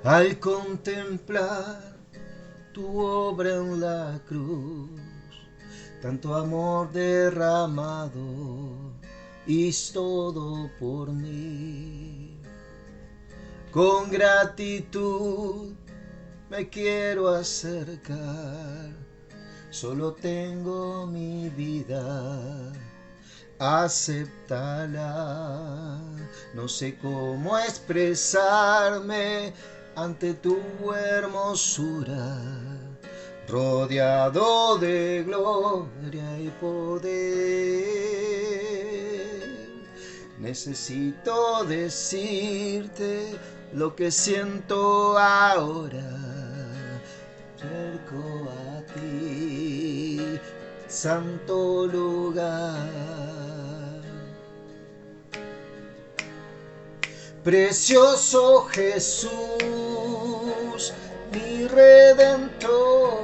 al contemplar tu obra en la cruz, tanto amor derramado, es todo por mí. Con gratitud me quiero acercar, solo tengo mi vida, acéptala. No sé cómo expresarme ante tu hermosura, rodeado de gloria y poder. Necesito decirte lo que siento ahora, cerco a ti, santo lugar. Precioso Jesús, mi Redentor,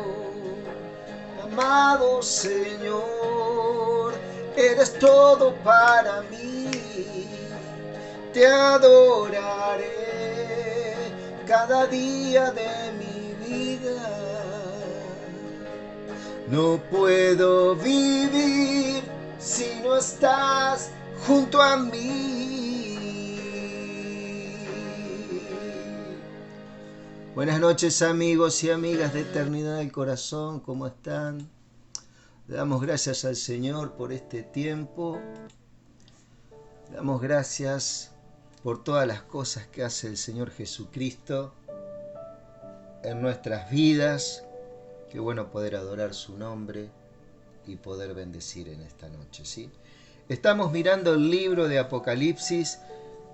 amado Señor, eres todo para mí. Te adoraré cada día de mi vida. No puedo vivir si no estás junto a mí. Buenas noches, amigos y amigas de Eternidad del Corazón, ¿cómo están? Le damos gracias al Señor por este tiempo. Le damos gracias por todas las cosas que hace el Señor Jesucristo en nuestras vidas. Qué bueno poder adorar su nombre y poder bendecir en esta noche, ¿sí? Estamos mirando el libro de Apocalipsis.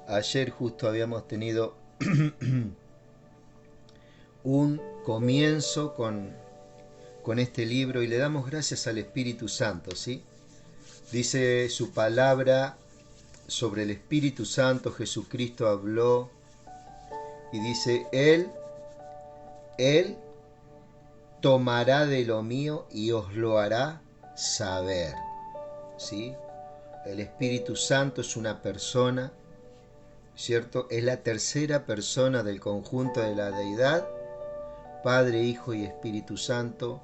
Ayer justo habíamos tenido un comienzo con este libro y le damos gracias al Espíritu Santo, ¿sí? Dice su palabra sobre el Espíritu Santo. Jesucristo habló y dice, Él tomará de lo mío y os lo hará saber, ¿sí? El Espíritu Santo es una persona, ¿cierto? Es la tercera persona del conjunto de la deidad, Padre, Hijo y Espíritu Santo.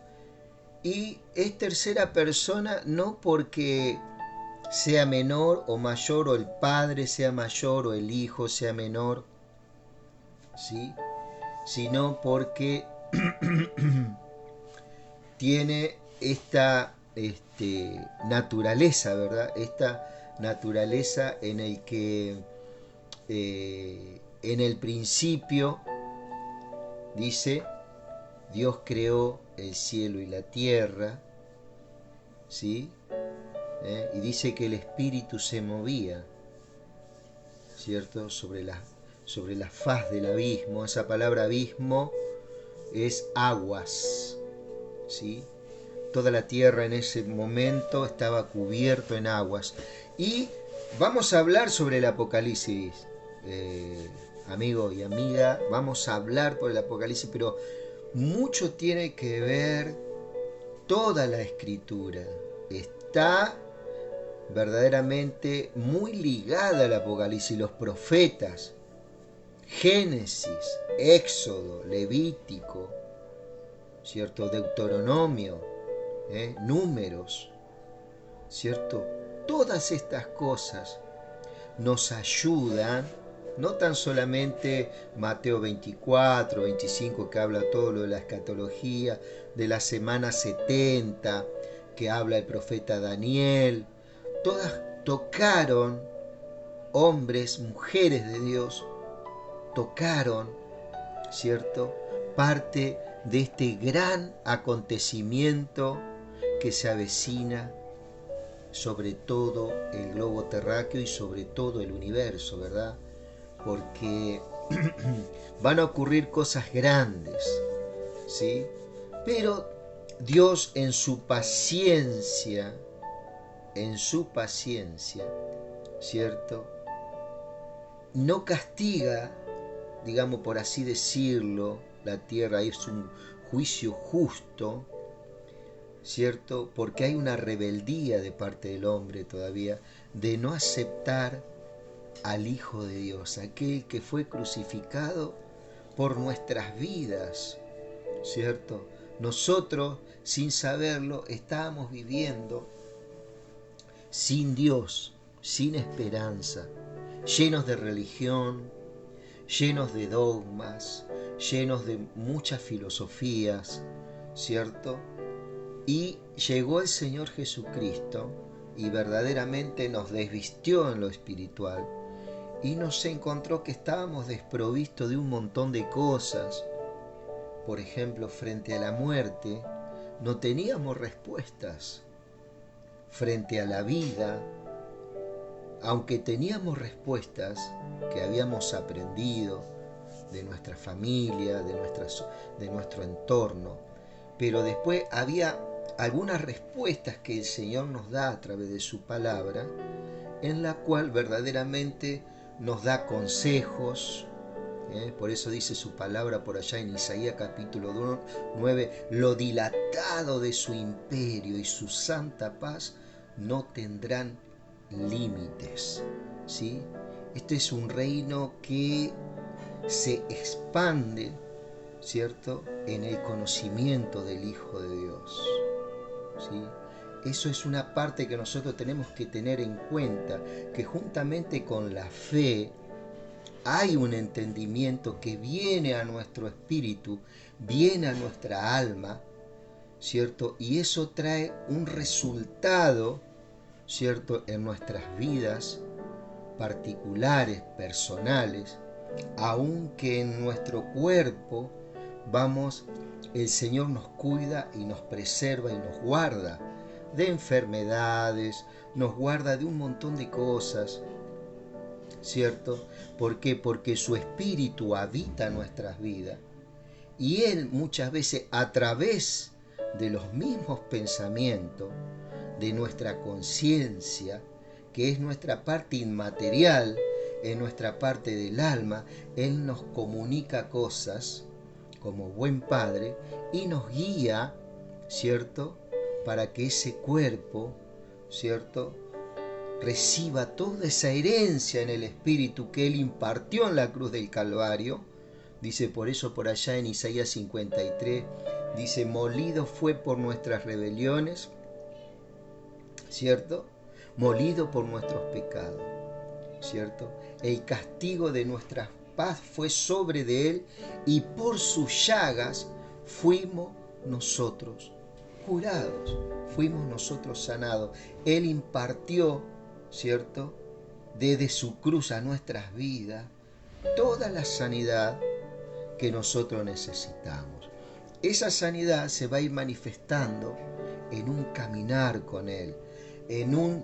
Y es tercera persona no porque sea menor o mayor, o el Padre sea mayor o el Hijo sea menor, ¿sí? Sino porque tiene esta naturaleza, ¿verdad? Esta naturaleza en el que en el principio, dice, Dios creó el cielo y la tierra, ¿sí? Y dice que el Espíritu se movía, ¿cierto? Sobre la faz del abismo. Esa palabra abismo es aguas, ¿sí? Toda la tierra en ese momento estaba cubierto en aguas. Y vamos a hablar sobre el Apocalipsis, amigo y amiga, vamos a hablar por el Apocalipsis, pero mucho tiene que ver toda la Escritura. Está verdaderamente muy ligada al Apocalipsis, los profetas, Génesis, Éxodo, Levítico, ¿cierto? Deuteronomio, Números, ¿cierto? Todas estas cosas nos ayudan, no tan solamente Mateo 24, 25, que habla todo lo de la escatología, de la semana 70, que habla el profeta Daniel. Todas tocaron, hombres, mujeres de Dios, tocaron, ¿cierto?, parte de este gran acontecimiento que se avecina sobre todo el globo terráqueo y sobre todo el universo, ¿verdad? Porque van a ocurrir cosas grandes, ¿sí? Pero Dios en su paciencia, ¿cierto? No castiga, digamos por así decirlo, la tierra. Es un juicio justo, ¿cierto? Porque hay una rebeldía de parte del hombre todavía de no aceptar al Hijo de Dios, aquel que fue crucificado por nuestras vidas, ¿cierto? Nosotros, sin saberlo, estábamos viviendo sin Dios, sin esperanza, llenos de religión, llenos de dogmas, llenos de muchas filosofías, ¿cierto? Y llegó el Señor Jesucristo y verdaderamente nos desvistió en lo espiritual y nos encontró que estábamos desprovistos de un montón de cosas. Por ejemplo, frente a la muerte, no teníamos respuestas. Frente a la vida, aunque teníamos respuestas que habíamos aprendido de nuestra familia, de nuestro entorno, pero después había algunas respuestas que el Señor nos da a través de su palabra, en la cual verdaderamente nos da consejos. Por eso dice su palabra por allá en Isaías capítulo 9, lo dilatado de su imperio y su santa paz no tendrán límites, ¿sí? Este es un reino que se expande, ¿cierto?, en el conocimiento del Hijo de Dios, ¿sí? Eso es una parte que nosotros tenemos que tener en cuenta, que juntamente con la fe hay un entendimiento que viene a nuestro espíritu, viene a nuestra alma, ¿cierto? Y eso trae un resultado, ¿cierto?, en nuestras vidas particulares, personales, aunque en nuestro cuerpo el Señor nos cuida y nos preserva y nos guarda de enfermedades, nos guarda de un montón de cosas, ¿cierto? ¿Por qué? Porque su espíritu habita en nuestras vidas y Él muchas veces a través de los mismos pensamientos, de nuestra conciencia, que es nuestra parte inmaterial, en nuestra parte del alma, Él nos comunica cosas como buen Padre y nos guía, ¿cierto?, para que ese cuerpo, ¿cierto?, reciba toda esa herencia en el Espíritu que Él impartió en la cruz del Calvario. Dice por eso por allá en Isaías 53, dice, molido fue por nuestras rebeliones, ¿cierto? Molido por nuestros pecados, ¿cierto? El castigo de nuestra paz fue sobre de Él y por sus llagas fuimos nosotros curados, fuimos nosotros sanados. Él impartió, ¿cierto?, desde su cruz a nuestras vidas toda la sanidad que nosotros necesitamos. Esa sanidad se va a ir manifestando en un caminar con Él, en un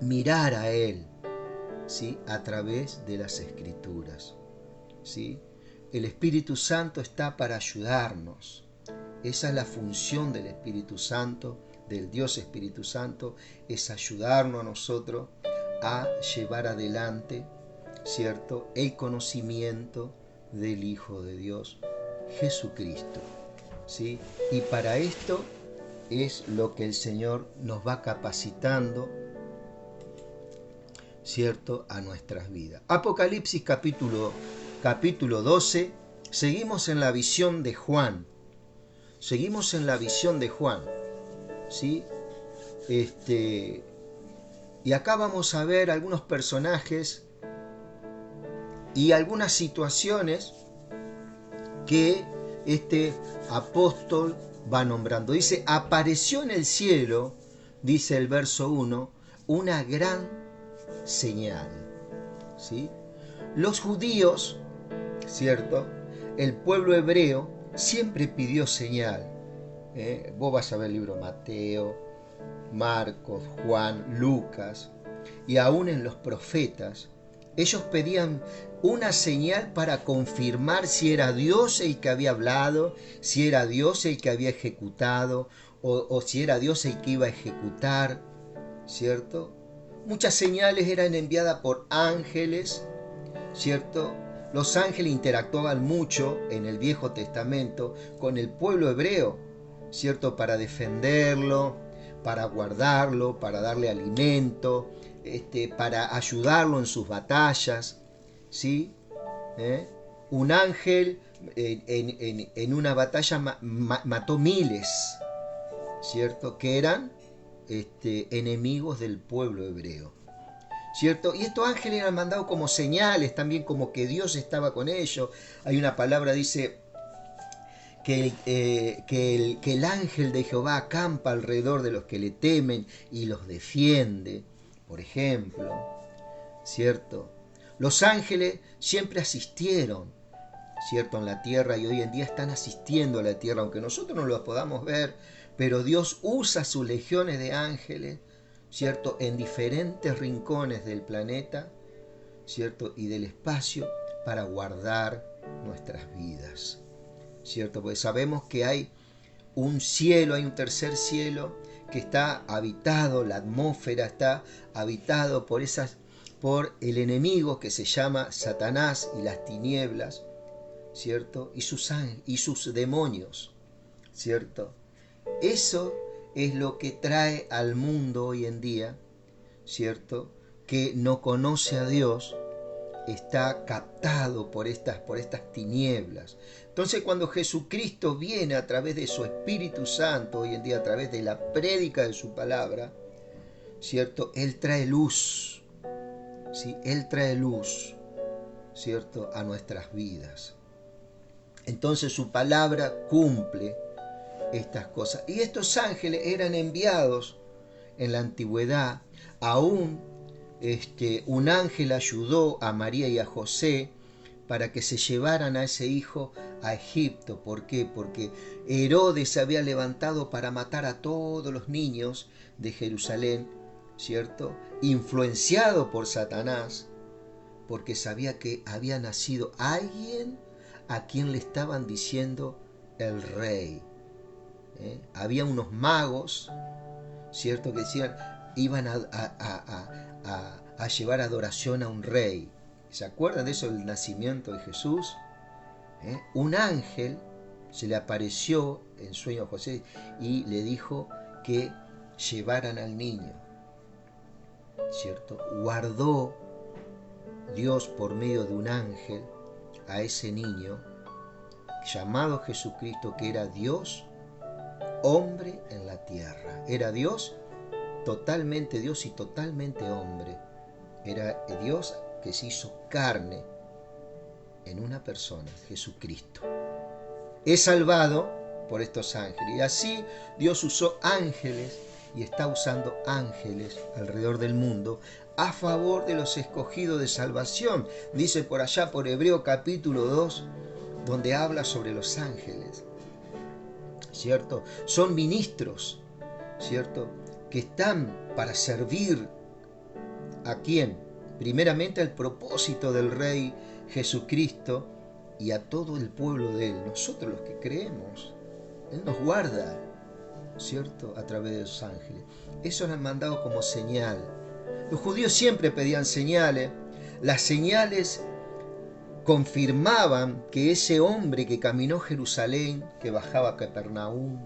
mirar a Él, ¿sí?, a través de las Escrituras, ¿sí? El Espíritu Santo está para ayudarnos. Esa es la función del Espíritu Santo, del Dios Espíritu Santo, es ayudarnos a nosotros a llevar adelante, ¿cierto?, el conocimiento del Hijo de Dios, Jesucristo, ¿sí? Y para esto es lo que el Señor nos va capacitando, ¿cierto?, a nuestras vidas. Apocalipsis capítulo 12, seguimos en la visión de Juan. Seguimos en la visión de Juan, ¿sí? Y acá vamos a ver algunos personajes y algunas situaciones que este apóstol va nombrando. Dice, apareció en el cielo, dice el verso 1, una gran señal, ¿sí? Los judíos, ¿cierto?, el pueblo hebreo, siempre pidió señal. Vos vas a ver el libro Mateo, Marcos, Juan, Lucas, y aún en los profetas, ellos pedían una señal para confirmar si era Dios el que había hablado, si era Dios el que había ejecutado, o si era Dios el que iba a ejecutar, ¿cierto? Muchas señales eran enviadas por ángeles, ¿cierto? Los ángeles interactuaban mucho en el Viejo Testamento con el pueblo hebreo, ¿cierto?, para defenderlo, para guardarlo, para darle alimento, para ayudarlo en sus batallas, ¿sí? un ángel en una batalla mató miles, ¿cierto? Que eran enemigos del pueblo hebreo, ¿cierto? Y estos ángeles eran mandados como señales, también como que Dios estaba con ellos. Hay una palabra, dice, que el ángel de Jehová acampa alrededor de los que le temen y los defiende, por ejemplo, ¿cierto? Los ángeles siempre asistieron, ¿cierto?, en la tierra, y hoy en día están asistiendo a la tierra, aunque nosotros no los podamos ver, pero Dios usa sus legiones de ángeles, ¿cierto?, en diferentes rincones del planeta, ¿cierto?, y del espacio, para guardar nuestras vidas, ¿cierto? Porque sabemos que hay un cielo, hay un tercer cielo que está habitado, la atmósfera está habitado por el enemigo que se llama Satanás y las tinieblas, ¿cierto? Y sus demonios, ¿cierto? Eso es lo que trae al mundo hoy en día, ¿cierto?, que no conoce a Dios, está captado por estas tinieblas. Entonces, cuando Jesucristo viene a través de su Espíritu Santo, hoy en día a través de la prédica de su palabra, ¿cierto?, Él trae luz, ¿sí? Él trae luz, ¿cierto?, a nuestras vidas. Entonces su palabra cumple estas cosas. Y estos ángeles eran enviados en la antigüedad. Aún un ángel ayudó a María y a José para que se llevaran a ese hijo a Egipto. ¿Por qué? Porque Herodes se había levantado para matar a todos los niños de Jerusalén, ¿cierto?, influenciado por Satanás, porque sabía que había nacido alguien a quien le estaban diciendo el rey. Había unos magos, ¿cierto?, que decían, iban a llevar adoración a un rey. ¿Se acuerdan de eso, del nacimiento de Jesús? Un ángel se le apareció en sueño a José y le dijo que llevaran al niño, ¿cierto? Guardó Dios por medio de un ángel a ese niño llamado Jesucristo, que era Dios hombre en la tierra. Era Dios, totalmente Dios y totalmente hombre. Era Dios que se hizo carne en una persona, Jesucristo. Es salvado por estos ángeles. Y así Dios usó ángeles y está usando ángeles alrededor del mundo a favor de los escogidos de salvación. Dice por allá, por Hebreo capítulo 2, donde habla sobre los ángeles, ¿cierto? Son ministros, ¿cierto?, que están para servir ¿a quién? Primeramente al propósito del Rey Jesucristo y a todo el pueblo de Él, nosotros los que creemos. Él nos guarda, ¿cierto?, a través de los ángeles. Eso lo han mandado como señal. Los judíos siempre pedían señales. Las señales confirmaban que ese hombre que caminó Jerusalén, que bajaba a Capernaum,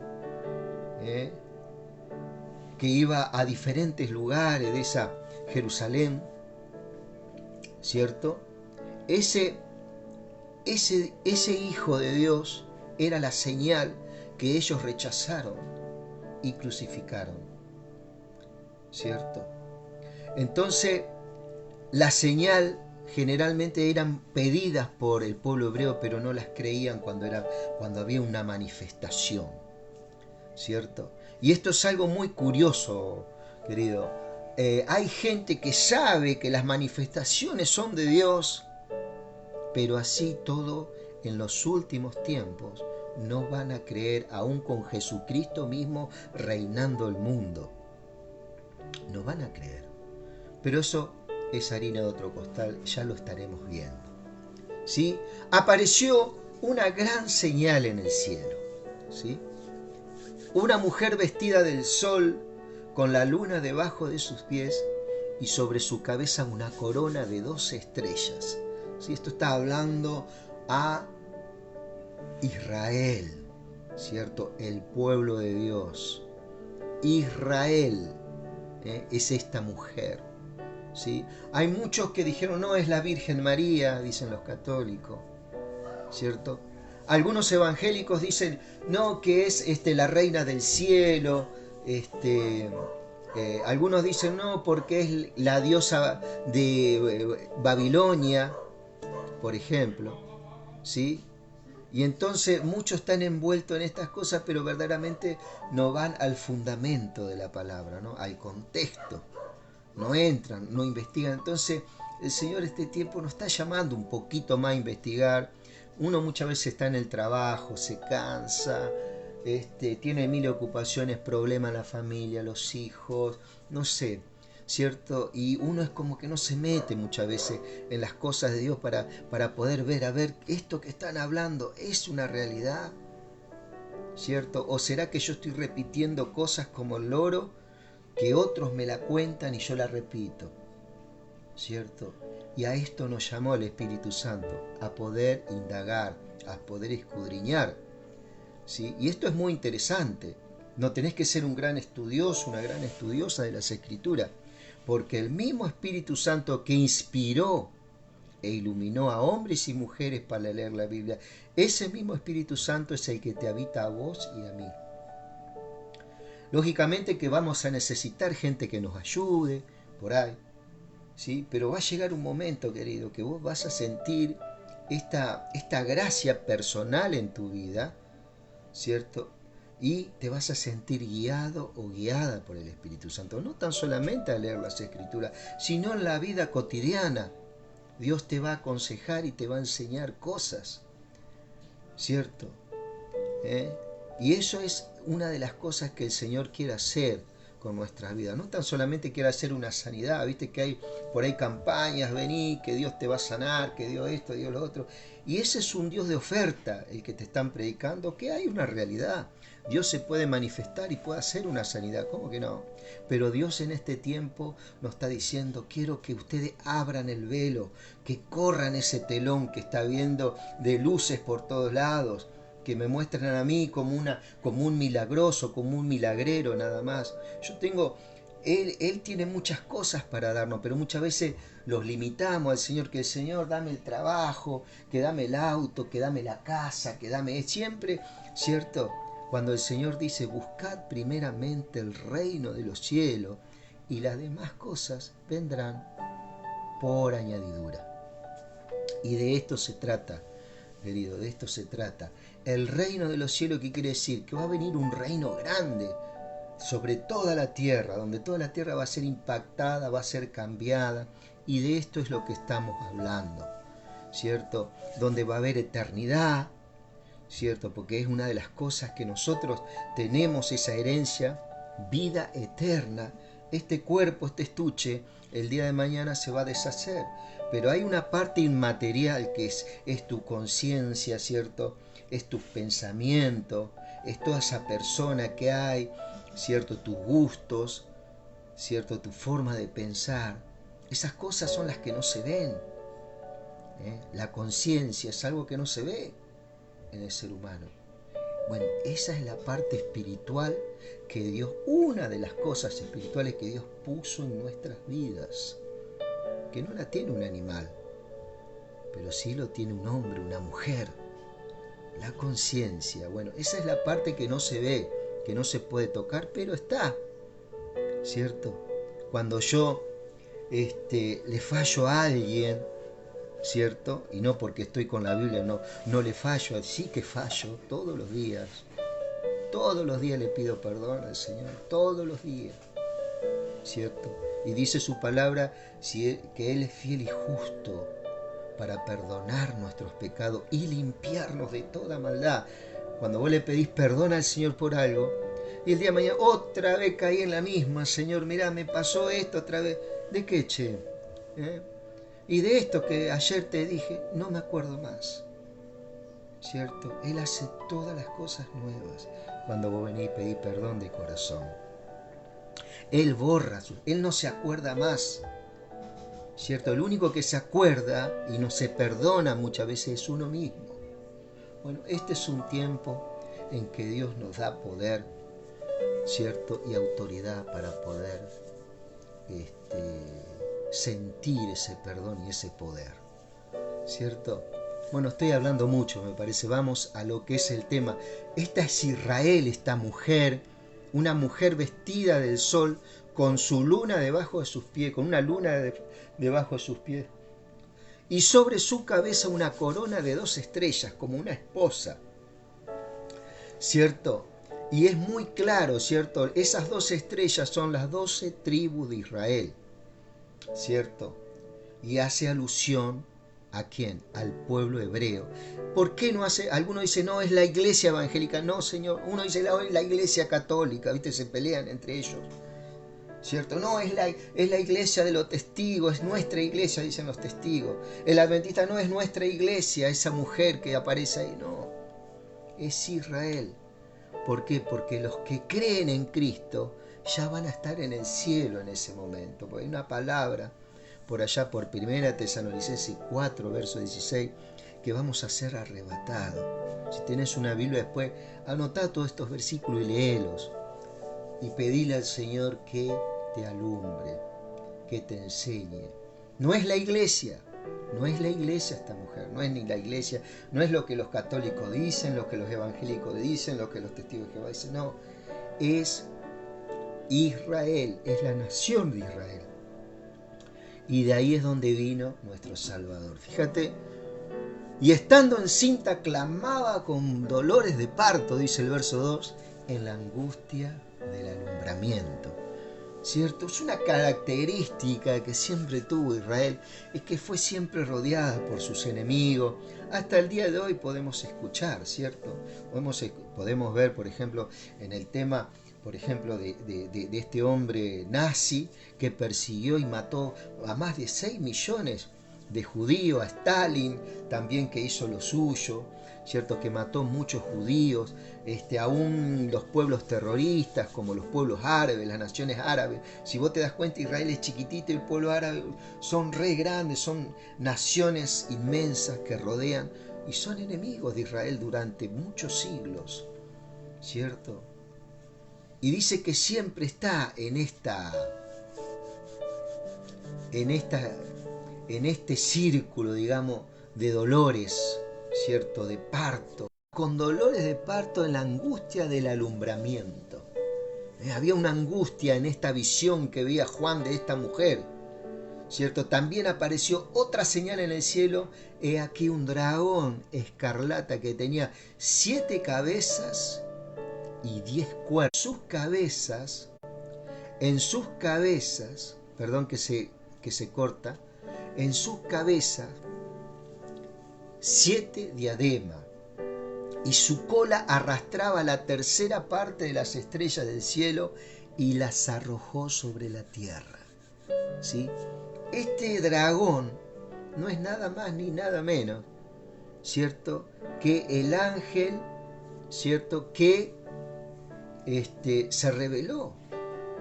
que iba a diferentes lugares de esa Jerusalén, ¿cierto? Ese Hijo de Dios era la señal que ellos rechazaron y crucificaron, ¿cierto? Entonces, la señal generalmente eran pedidas por el pueblo hebreo, pero no las creían cuando había una manifestación, ¿cierto? Y esto es algo muy curioso, querido. Hay gente que sabe que las manifestaciones son de Dios, pero así todo, en los últimos tiempos no van a creer, aún con Jesucristo mismo reinando el mundo. No van a creer. Pero eso es harina de otro costal, ya lo estaremos viendo, ¿sí? Apareció una gran señal en el cielo, ¿sí? Una mujer vestida del sol, con la luna debajo de sus pies y sobre su cabeza una corona de 12 estrellas. ¿Sí? Esto está hablando a Israel, ¿cierto? El pueblo de Dios. Israel es esta mujer, ¿sí? Hay muchos que dijeron, no, es la Virgen María, dicen los católicos. ¿cierto? Algunos evangélicos dicen, no, que es la reina del cielo. Algunos dicen, no, porque es la diosa de Babilonia, por ejemplo, ¿sí? Y entonces muchos están envueltos en estas cosas, pero verdaderamente no van al fundamento de la palabra, ¿no? Al contexto. No entran, no investigan. Entonces el Señor este tiempo nos está llamando un poquito más a investigar. Uno muchas veces está en el trabajo, se cansa, tiene mil ocupaciones, problemas en la familia, los hijos, no sé, ¿cierto? Y uno es como que no se mete muchas veces en las cosas de Dios para poder ver, a ver, esto que están hablando es una realidad, ¿cierto? ¿O será que yo estoy repitiendo cosas como el loro, que otros me la cuentan y yo la repito? ¿Cierto? Y a esto nos llamó el Espíritu Santo, a poder indagar, a poder escudriñar, ¿sí? Y esto es muy interesante. No tenés que ser un gran estudioso, una gran estudiosa de las Escrituras, porque el mismo Espíritu Santo que inspiró e iluminó a hombres y mujeres para leer la Biblia, ese mismo Espíritu Santo es el que te habita a vos y a mí. Lógicamente que vamos a necesitar gente que nos ayude por ahí, ¿sí? Pero va a llegar un momento, querido, que vos vas a sentir esta gracia personal en tu vida, ¿cierto? Y te vas a sentir guiado o guiada por el Espíritu Santo. No tan solamente a leer las Escrituras, sino en la vida cotidiana. Dios te va a aconsejar y te va a enseñar cosas, ¿cierto? Y eso es una de las cosas que el Señor quiere hacer con nuestras vidas. No tan solamente quiere hacer una sanidad, viste que hay por ahí campañas, vení, que Dios te va a sanar, que Dios esto, Dios lo otro. Y ese es un Dios de oferta, el que te están predicando, que hay una realidad. Dios se puede manifestar y puede hacer una sanidad, ¿cómo que no? Pero Dios en este tiempo nos está diciendo, quiero que ustedes abran el velo, que corran ese telón que está viendo de luces por todos lados, que me muestran a mí como un milagroso, como un milagrero nada más. Él tiene muchas cosas para darnos, pero muchas veces los limitamos al Señor, que el Señor dame el trabajo, que dame el auto, que dame la casa, que dame siempre, ¿cierto? Cuando el Señor dice, buscad primeramente el reino de los cielos y las demás cosas vendrán por añadidura. Y de esto se trata, querido, de esto se trata. El reino de los cielos, ¿qué quiere decir? Que va a venir un reino grande sobre toda la tierra, donde toda la tierra va a ser impactada, va a ser cambiada, y de esto es lo que estamos hablando, ¿cierto? Donde va a haber eternidad, ¿cierto? Porque es una de las cosas que nosotros tenemos, esa herencia, vida eterna. Este cuerpo, este estuche, el día de mañana se va a deshacer, pero hay una parte inmaterial que es tu conciencia, ¿cierto? Es tus pensamientos, es toda esa persona que hay, ¿cierto? Tus gustos, ¿cierto? Tu forma de pensar. Esas cosas son las que no se ven. La conciencia es algo que no se ve en el ser humano. Bueno, esa es la parte espiritual que Dios, una de las cosas espirituales que Dios puso en nuestras vidas, que no la tiene un animal, pero sí lo tiene un hombre, una mujer. La conciencia, bueno, esa es la parte que no se ve, que no se puede tocar, pero está, ¿cierto? Cuando yo le fallo a alguien, ¿cierto? Y no porque estoy con la Biblia, no le fallo, sí que fallo todos los días. Todos los días le pido perdón al Señor, todos los días, ¿cierto? Y dice su palabra que Él es fiel y justo para perdonar nuestros pecados y limpiarnos de toda maldad. Cuando vos le pedís perdón al Señor por algo, y el día de mañana otra vez caí en la misma, Señor, mirá, me pasó esto otra vez. ¿De qué, che? Y de esto que ayer te dije, no me acuerdo más, ¿cierto? Él hace todas las cosas nuevas cuando vos venís y pedís perdón de corazón. Él borra, Él no se acuerda más, ¿cierto? El único que se acuerda y no se perdona muchas veces es uno mismo. Bueno, este es un tiempo en que Dios nos da poder, ¿cierto? Y autoridad para poder sentir ese perdón y ese poder, ¿cierto? Bueno, estoy hablando mucho, me parece. Vamos a lo que es el tema. Esta es Israel, esta mujer, una mujer vestida del sol, con su luna debajo de sus pies, con una luna debajo de sus pies. Y sobre su cabeza una corona de 2 estrellas, como una esposa. ¿Cierto? Y es muy claro, ¿cierto? Esas 2 estrellas son las 12 tribus de Israel. ¿Cierto? Y hace alusión ¿a quién? Al pueblo hebreo. ¿Por qué no hace? Alguno dice, no, es la iglesia evangélica. No, Señor. Uno dice, no, es la iglesia católica. ¿Viste? Se pelean entre ellos. ¿Cierto? No, es la iglesia de los testigos. Es nuestra iglesia, dicen los testigos. El adventista no es nuestra iglesia, esa mujer que aparece ahí. No. Es Israel. ¿Por qué? Porque los que creen en Cristo ya van a estar en el cielo en ese momento. Porque hay una palabra por allá por 1 Tesalonicenses 4, verso 16, que vamos a ser arrebatados. Si tenés una Biblia después, anotá todos estos versículos y léelos. Y pedile al Señor que te alumbre, que te enseñe. No es la iglesia, no es la iglesia esta mujer, no es ni la iglesia, no es lo que los católicos dicen, lo que los evangélicos dicen, lo que los testigos de Jehová dicen, no. Es Israel, es la nación de Israel. Y de ahí es donde vino nuestro Salvador. Fíjate, y estando encinta clamaba con dolores de parto, dice el verso 2, en la angustia del alumbramiento. ¿Cierto? Es una característica que siempre tuvo Israel, es que fue siempre rodeada por sus enemigos. Hasta el día de hoy podemos escuchar, ¿cierto? Podemos ver, por ejemplo, en el tema, por ejemplo, de este hombre nazi que persiguió y mató a más de 6 millones de judíos, a Stalin también, que hizo lo suyo, ¿cierto? Que mató muchos judíos, aún los pueblos terroristas como los pueblos árabes, las naciones árabes. Si vos te das cuenta, Israel es chiquitito y el pueblo árabe son re grandes, son naciones inmensas que rodean y son enemigos de Israel durante muchos siglos, ¿cierto? Y dice que siempre está en este círculo, digamos, de dolores, ¿cierto? De parto. Con dolores de parto en la angustia del alumbramiento. Había una angustia en esta visión que veía Juan de esta mujer, ¿cierto? También apareció otra señal en el cielo. He aquí un dragón escarlata que tenía 7 cabezas y 10 cuernos. En sus cabezas, perdón que se corta, en sus cabezas 7 diademas, y su cola arrastraba la 1/3 parte de las estrellas del cielo y las arrojó sobre la tierra. ¿Sí? Este dragón no es nada más ni nada menos, ¿cierto?, que el ángel, ¿cierto?, que se rebeló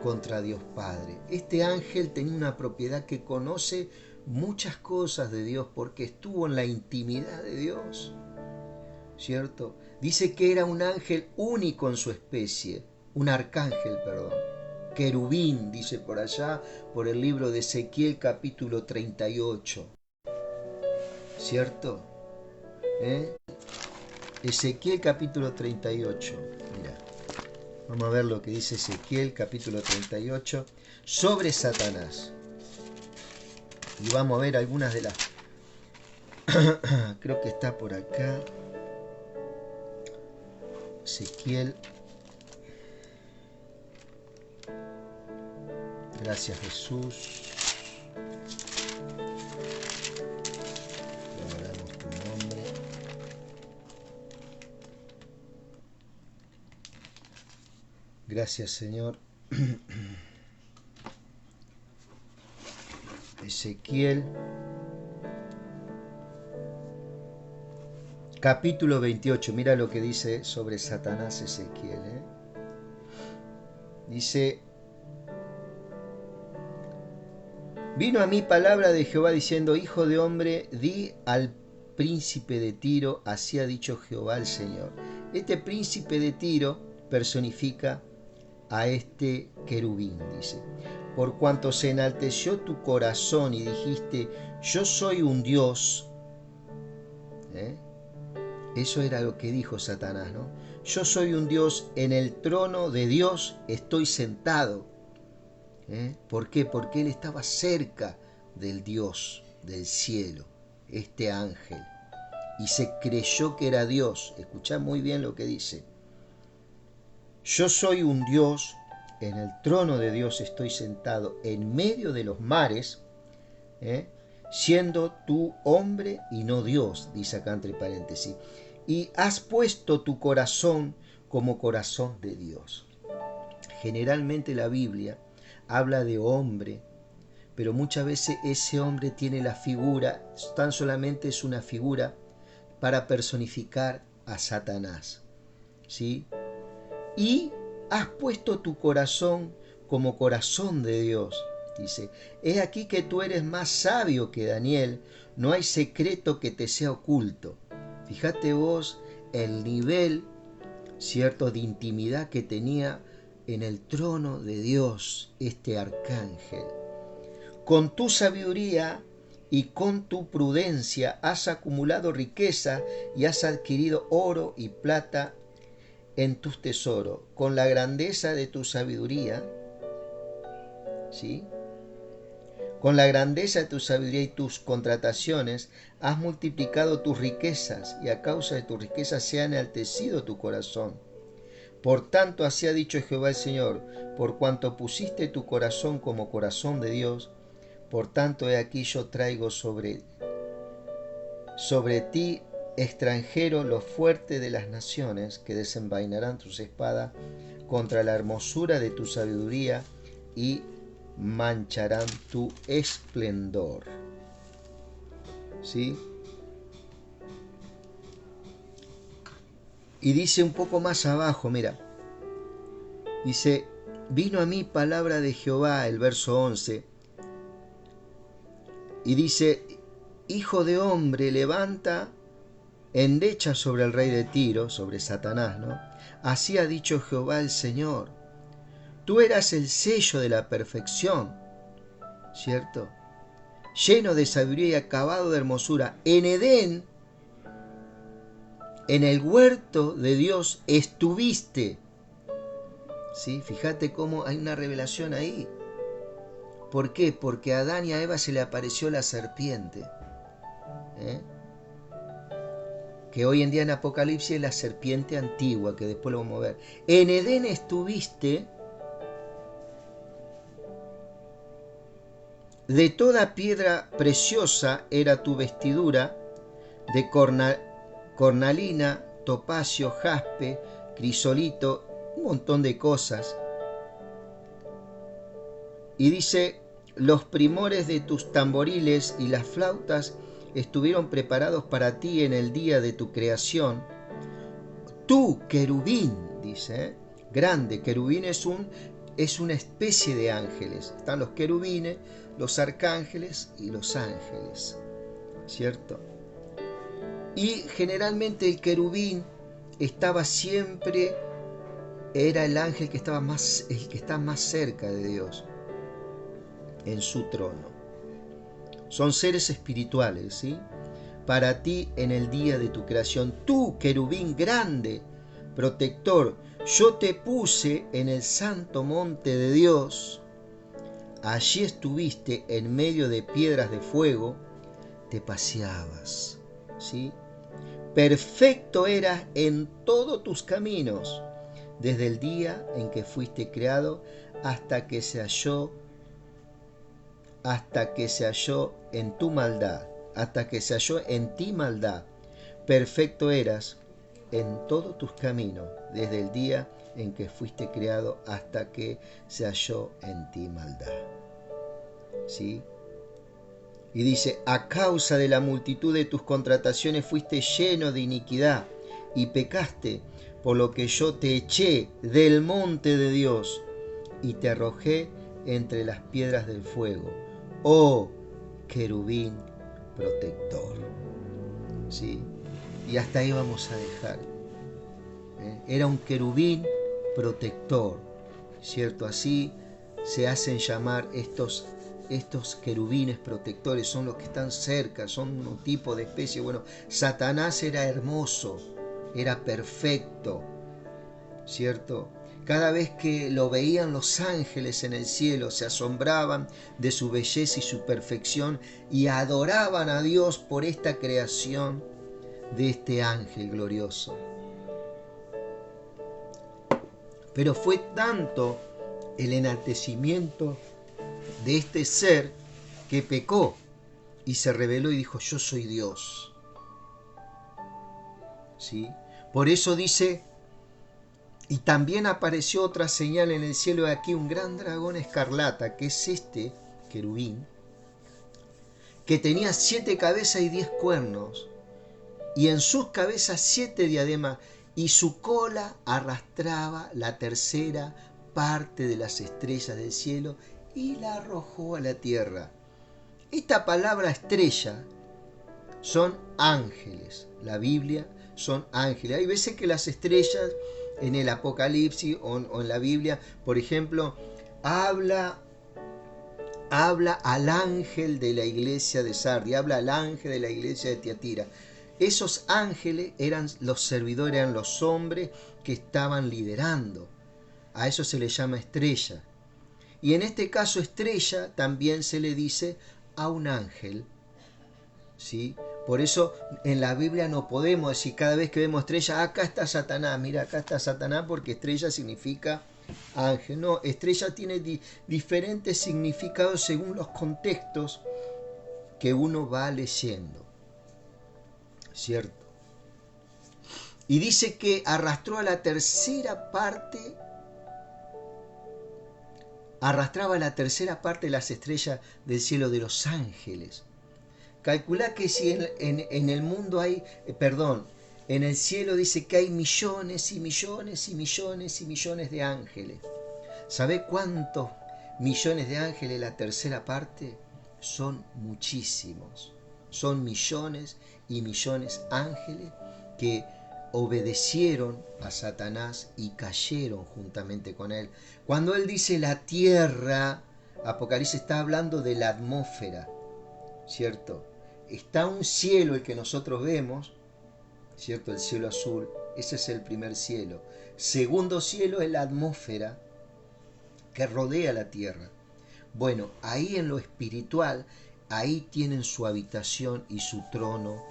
contra Dios Padre. Este ángel tenía una propiedad que conoce muchas cosas de Dios porque estuvo en la intimidad de Dios, ¿cierto? Dice que era un ángel único en su especie, un arcángel, perdón, querubín, dice por allá, por el libro de Ezequiel capítulo 38, ¿cierto? Ezequiel capítulo 38, mira, vamos a ver lo que dice Ezequiel capítulo 38 sobre Satanás. Y vamos a ver algunas de las... creo que está por acá. Ezequiel. Gracias, Jesús. Te adoramos tu nombre. Gracias, Señor. Ezequiel capítulo 28, mira lo que dice sobre Satanás Ezequiel. Dice: vino a mí palabra de Jehová diciendo: hijo de hombre, di al príncipe de Tiro, así ha dicho Jehová el Señor. Este príncipe de Tiro personifica a este querubín, dice: por cuanto se enalteció tu corazón y dijiste: yo soy un Dios, ¿eh? Eso era lo que dijo Satanás, ¿no? Yo soy un Dios, en el trono de Dios estoy sentado. ¿Por qué? Porque él estaba cerca del Dios del cielo, este ángel, y se creyó que era Dios. Escuchá muy bien lo que dice. Yo soy un Dios, en el trono de Dios estoy sentado en medio de los mares, siendo tú hombre y no Dios, dice acá entre paréntesis, y has puesto tu corazón como corazón de Dios. Generalmente la Biblia habla de hombre, pero muchas veces ese hombre tiene la figura, tan solamente es una figura para personificar a Satanás, ¿sí? Y has puesto tu corazón como corazón de Dios. Dice, he aquí que tú eres más sabio que Daniel, no hay secreto que te sea oculto. Fíjate vos el nivel, cierto, de intimidad que tenía en el trono de Dios este arcángel. Con tu sabiduría y con tu prudencia has acumulado riqueza y has adquirido oro y plata en tus tesoros. Con la grandeza de tu sabiduría, ¿sí? Con la grandeza de tu sabiduría y tus contrataciones has multiplicado tus riquezas, y a causa de tus riquezas se ha enaltecido tu corazón. Por tanto, así ha dicho Jehová el Señor, por cuanto pusiste tu corazón como corazón de Dios, por tanto he aquí yo traigo sobre ti, extranjero, lo fuerte de las naciones, que desenvainarán tus espadas contra la hermosura de tu sabiduría y mancharán tu esplendor. ¿Sí? Y dice un poco más abajo, mira, dice, vino a mí palabra de Jehová, el verso 11, y dice, hijo de hombre, levanta endecha sobre el rey de Tiro, sobre Satanás, ¿no? Así ha dicho Jehová el Señor. Tú eras el sello de la perfección, ¿cierto? Lleno de sabiduría y acabado de hermosura. En Edén, en el huerto de Dios, estuviste. ¿Sí? Fíjate cómo hay una revelación ahí. ¿Por qué? Porque a Adán y a Eva se le apareció la serpiente. Que hoy en día en Apocalipsis es la serpiente antigua, que después lo vamos a ver. En Edén estuviste, de toda piedra preciosa era tu vestidura, de cornalina, topacio, jaspe, crisolito, un montón de cosas. Y dice, los primores de tus tamboriles y las flautas estuvieron preparados para ti en el día de tu creación. Tú, querubín, dice, grande, querubín es una especie de ángeles. Están los querubines, los arcángeles y los ángeles, ¿cierto? Y generalmente el querubín estaba siempre, era el ángel que está más cerca de Dios, en su trono. Son seres espirituales, ¿sí? Para ti en el día de tu creación. Tú, querubín grande, protector, yo te puse en el santo monte de Dios. Allí estuviste en medio de piedras de fuego, te paseabas, ¿sí? Perfecto eras en todos tus caminos, desde el día en que fuiste creado hasta que se halló en tu maldad, hasta que se halló en ti maldad. Perfecto eras en todos tus caminos, desde el día en que fuiste creado hasta que se halló en ti maldad. ¿Sí? Y dice, a causa de la multitud de tus contrataciones fuiste lleno de iniquidad y pecaste, por lo que yo te eché del monte de Dios y te arrojé entre las piedras del fuego. Oh, querubín protector. ¿Sí? Y hasta ahí vamos a dejar. Era un querubín protector, ¿cierto? Así se hacen llamar estos estos querubines protectores son los que están cerca, son un tipo de especie. Bueno, Satanás era hermoso, era perfecto, ¿cierto? Cada vez que lo veían los ángeles en el cielo, se asombraban de su belleza y su perfección y adoraban a Dios por esta creación de este ángel glorioso. Pero fue tanto el enaltecimiento de este ser que pecó y se rebeló y dijo: yo soy Dios. ¿Sí? Por eso dice: y también apareció otra señal en el cielo, de aquí un gran dragón escarlata, que es este querubín, que tenía 7 cabezas y 10 cuernos, y en sus cabezas 7 diademas, y su cola arrastraba la tercera parte de las estrellas del cielo y la arrojó a la tierra. Esta palabra estrella son ángeles. La Biblia son ángeles. Hay veces que las estrellas en el Apocalipsis o en la Biblia, por ejemplo, habla al ángel de la iglesia de Sardis, habla al ángel de la iglesia de Tiatira. Esos ángeles eran los servidores, eran los hombres que estaban liderando. A eso se le llama estrella. Y en este caso estrella también se le dice a un ángel, ¿sí? Por eso en la Biblia no podemos decir cada vez que vemos estrella: acá está Satanás, mira, acá está Satanás, porque estrella significa ángel. No, estrella tiene diferentes significados según los contextos que uno va leyendo, ¿cierto? Y dice que arrastraba la tercera parte de las estrellas del cielo, de los ángeles. Calculá que si en el mundo hay, en el cielo dice que hay millones y millones y millones y millones de ángeles. ¿Sabe cuántos millones de ángeles? La tercera parte son muchísimos. Son millones y millones de ángeles que obedecieron a Satanás y cayeron juntamente con él. Cuando él dice la tierra, Apocalipsis está hablando de la atmósfera, ¿cierto? Está un cielo, el que nosotros vemos, ¿cierto? El cielo azul, ese es el primer cielo. Segundo cielo es la atmósfera que rodea la tierra. Bueno, ahí en lo espiritual, ahí tienen su habitación y su trono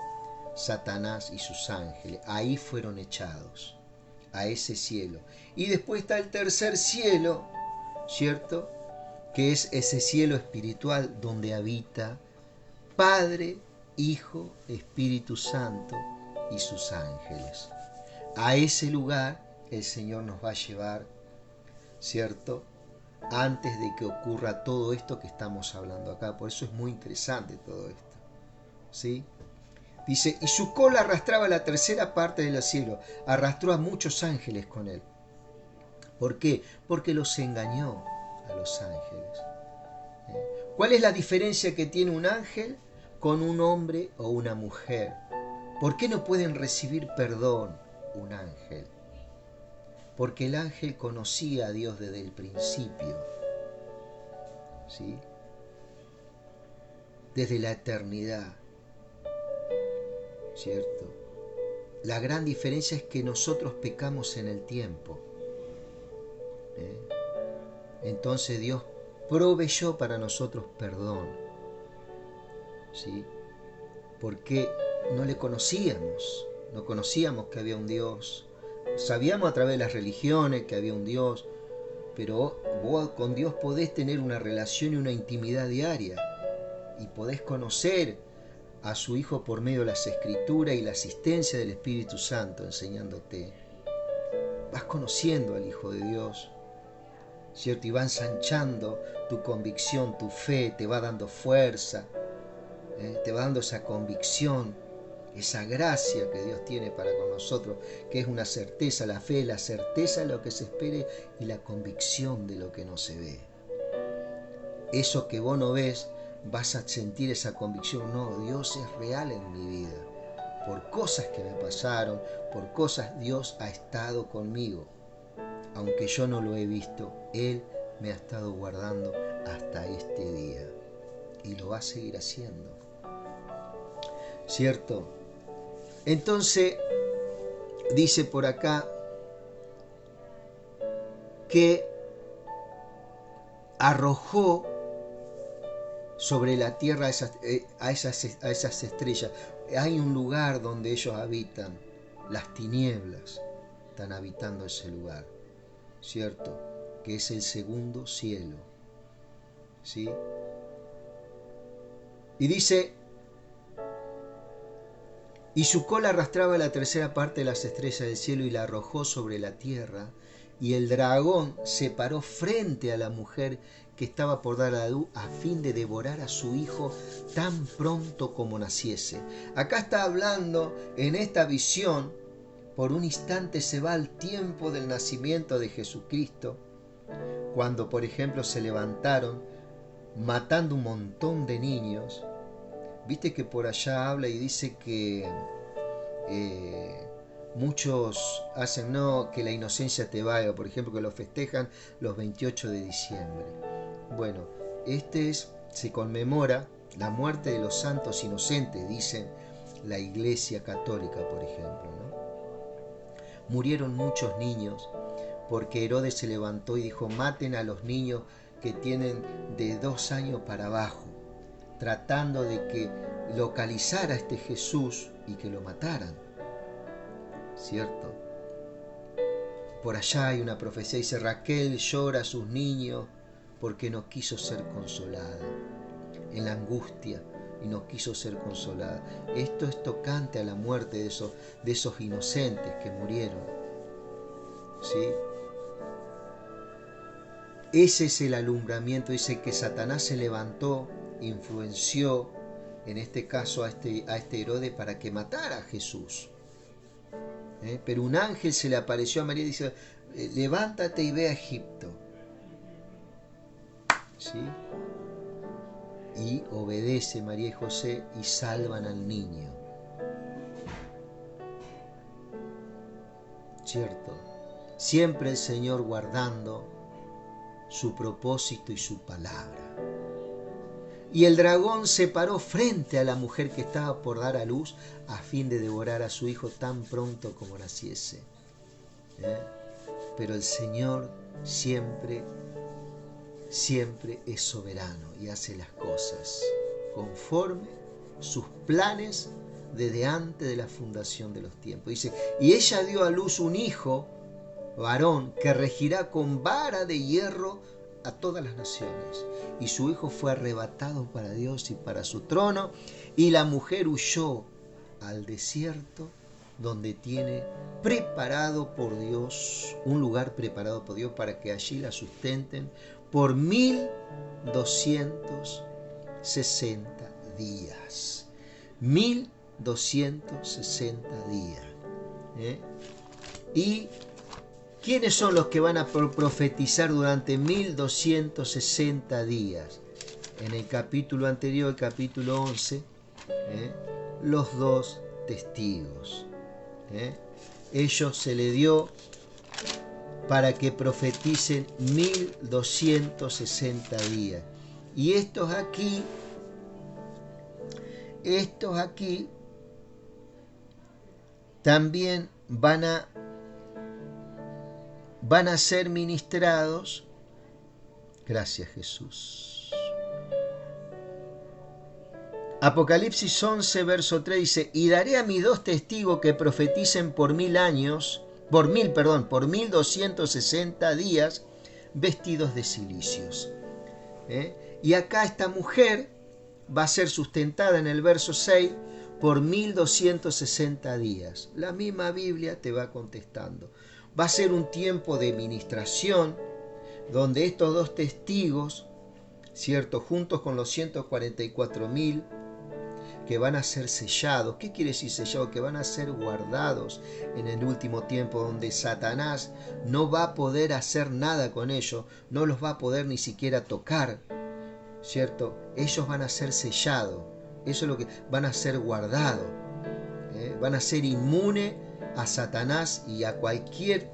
Satanás y sus ángeles. Ahí fueron echados, a ese cielo. Y después está el tercer cielo, ¿cierto? Que es ese cielo espiritual donde habita Padre, Hijo, Espíritu Santo y sus ángeles. A ese lugar el Señor nos va a llevar, ¿cierto? Antes de que ocurra todo esto que estamos hablando acá. Por eso es muy interesante todo esto, ¿sí? Dice: y su cola arrastraba la tercera parte del cielo, arrastró a muchos ángeles con él. ¿Por qué? Porque los engañó a los ángeles. ¿Cuál es la diferencia que tiene un ángel con un hombre o una mujer? ¿Por qué no pueden recibir perdón un ángel? Porque el ángel conocía a Dios desde el principio, ¿sí? Desde la eternidad, ¿cierto? La gran diferencia es que nosotros pecamos en el tiempo. Entonces Dios proveyó para nosotros perdón, ¿sí? Porque no le conocíamos, no conocíamos que había un Dios. Sabíamos a través de las religiones que había un Dios, pero vos con Dios podés tener una relación y una intimidad diaria, y podés conocer a su Hijo por medio de las Escrituras y la asistencia del Espíritu Santo enseñándote. Vas conociendo al Hijo de Dios, ¿cierto? Y va ensanchando tu convicción, tu fe, te va dando fuerza, te va dando esa convicción, esa gracia que Dios tiene para con nosotros, que es una certeza. La fe, la certeza de lo que se espere y la convicción de lo que no se ve. Eso que vos no ves, vas a sentir esa convicción: no, Dios es real en mi vida. Por cosas que me pasaron, por cosas, Dios ha estado conmigo. Aunque yo no lo he visto, Él me ha estado guardando hasta este día. y lo va a seguir haciendo. ¿Cierto? Entonces, dice por acá que arrojó sobre la tierra a esas estrellas. Hay un lugar donde ellos habitan, las tinieblas están habitando ese lugar, ¿cierto? Que es el segundo cielo, ¿sí? Y dice, y su cola arrastraba la tercera parte de las estrellas del cielo y la arrojó sobre la tierra, y el dragón se paró frente a la mujer que estaba por dar a luz a fin de devorar a su hijo tan pronto como naciese. Acá está hablando en esta visión, por un instante se va al tiempo del nacimiento de Jesucristo, cuando por ejemplo se levantaron matando un montón de niños. Viste que por allá habla y dice que muchos hacen que la inocencia te valga, por ejemplo, que lo festejan los 28 de diciembre. Bueno, se conmemora la muerte de los santos inocentes, dicen la Iglesia Católica, por ejemplo, ¿no? Murieron muchos niños porque Herodes se levantó y dijo, maten a los niños que tienen de 2 años para abajo, tratando de que localizara a este Jesús y que lo mataran, ¿cierto? Por allá hay una profecía, dice, Raquel llora a sus niños porque no quiso ser consolada en la angustia y no quiso ser consolada. Esto es tocante a la muerte de esos inocentes que murieron, ¿sí? Ese es el alumbramiento, dice que Satanás se levantó, influenció, en este caso a este Herodes para que matara a Jesús. Pero un ángel se le apareció a María y dice, levántate y ve a Egipto. ¿Sí? Y obedece María y José y salvan al niño. ¿Cierto? Siempre el Señor guardando su propósito y su palabra. Y el dragón se paró frente a la mujer que estaba por dar a luz a fin de devorar a su hijo tan pronto como naciese. Pero el Señor siempre es soberano y hace las cosas conforme sus planes desde antes de la fundación de los tiempos. Dice, y ella dio a luz un hijo, varón, que regirá con vara de hierro a todas las naciones. Y su hijo fue arrebatado para Dios y para su trono, y la mujer huyó al desierto, donde tiene preparado por Dios, un lugar preparado por Dios para que allí la sustenten por 1260 días. 1260 días. ¿Y quiénes son los que van a profetizar durante 1260 días? En el capítulo anterior, el capítulo 11, los 2 testigos. Ellos se le dio para que profeticen 1260 días. Y estos aquí también van a ser ministrados. Gracias, Jesús. Apocalipsis 11, verso 3 dice, y daré a mis 2 testigos que profeticen por 1260 días, vestidos de cilicios. Y acá esta mujer va a ser sustentada en el verso 6 por 1260 días. La misma Biblia te va contestando. Va a ser un tiempo de ministración donde estos 2 testigos, ¿cierto?, juntos con los 144.000 que van a ser sellados. ¿Qué quiere decir sellados? Que van a ser guardados en el último tiempo, donde Satanás no va a poder hacer nada con ellos, no los va a poder ni siquiera tocar, ¿cierto? Ellos van a ser sellados, eso es lo que van a ser guardados, van a ser inmunes a Satanás y a cualquier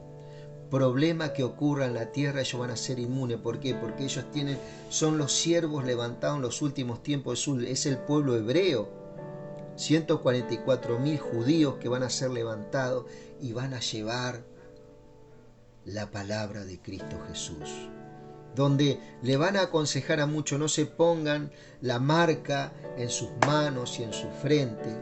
problema que ocurra en la tierra, ellos van a ser inmunes. ¿Por qué? Porque ellos son los siervos levantados en los últimos tiempos, es el pueblo hebreo. 144.000 judíos que van a ser levantados y van a llevar la palabra de Cristo Jesús. Donde le van a aconsejar a muchos, no se pongan la marca en sus manos y en su frente,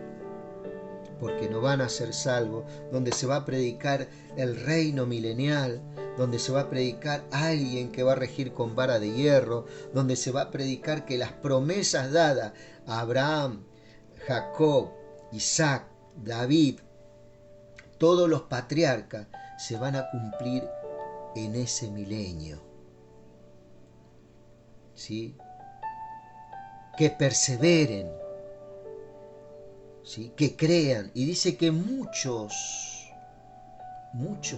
porque no van a ser salvos. Donde se va a predicar el reino milenial, donde se va a predicar alguien que va a regir con vara de hierro, donde se va a predicar que las promesas dadas a Abraham, Jacob, Isaac, David, todos los patriarcas se van a cumplir en ese milenio. ¿Sí? Que perseveren, ¿sí? Que crean. Y dice que muchos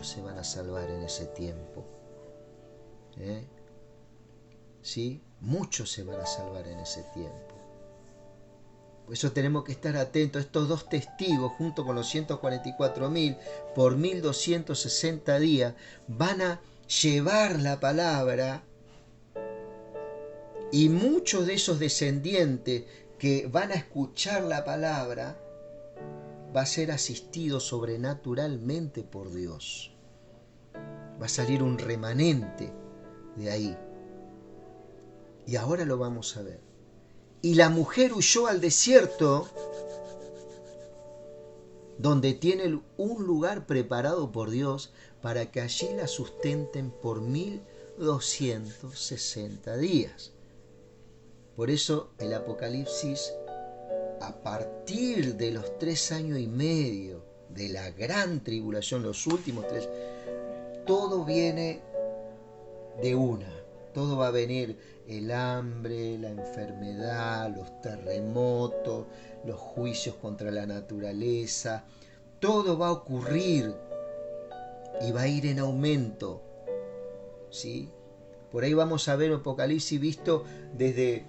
se van a salvar en ese tiempo. ¿Sí? Muchos se van a salvar en ese tiempo. Por eso tenemos que estar atentos. Estos dos testigos, junto con los 144.000, por 1260 días, van a llevar la palabra, y muchos de esos descendientes que van a escuchar la palabra va a ser asistido sobrenaturalmente por Dios. Va a salir un remanente de ahí. Y ahora lo vamos a ver. Y la mujer huyó al desierto, donde tiene un lugar preparado por Dios para que allí la sustenten por 1260 días. Por eso el Apocalipsis, a partir de los 3 años y medio de la gran tribulación, los últimos 3, todo viene de una. Todo va a venir: el hambre, la enfermedad, los terremotos, los juicios contra la naturaleza. Todo va a ocurrir y va a ir en aumento. ¿Sí? Por ahí vamos a ver Apocalipsis visto desde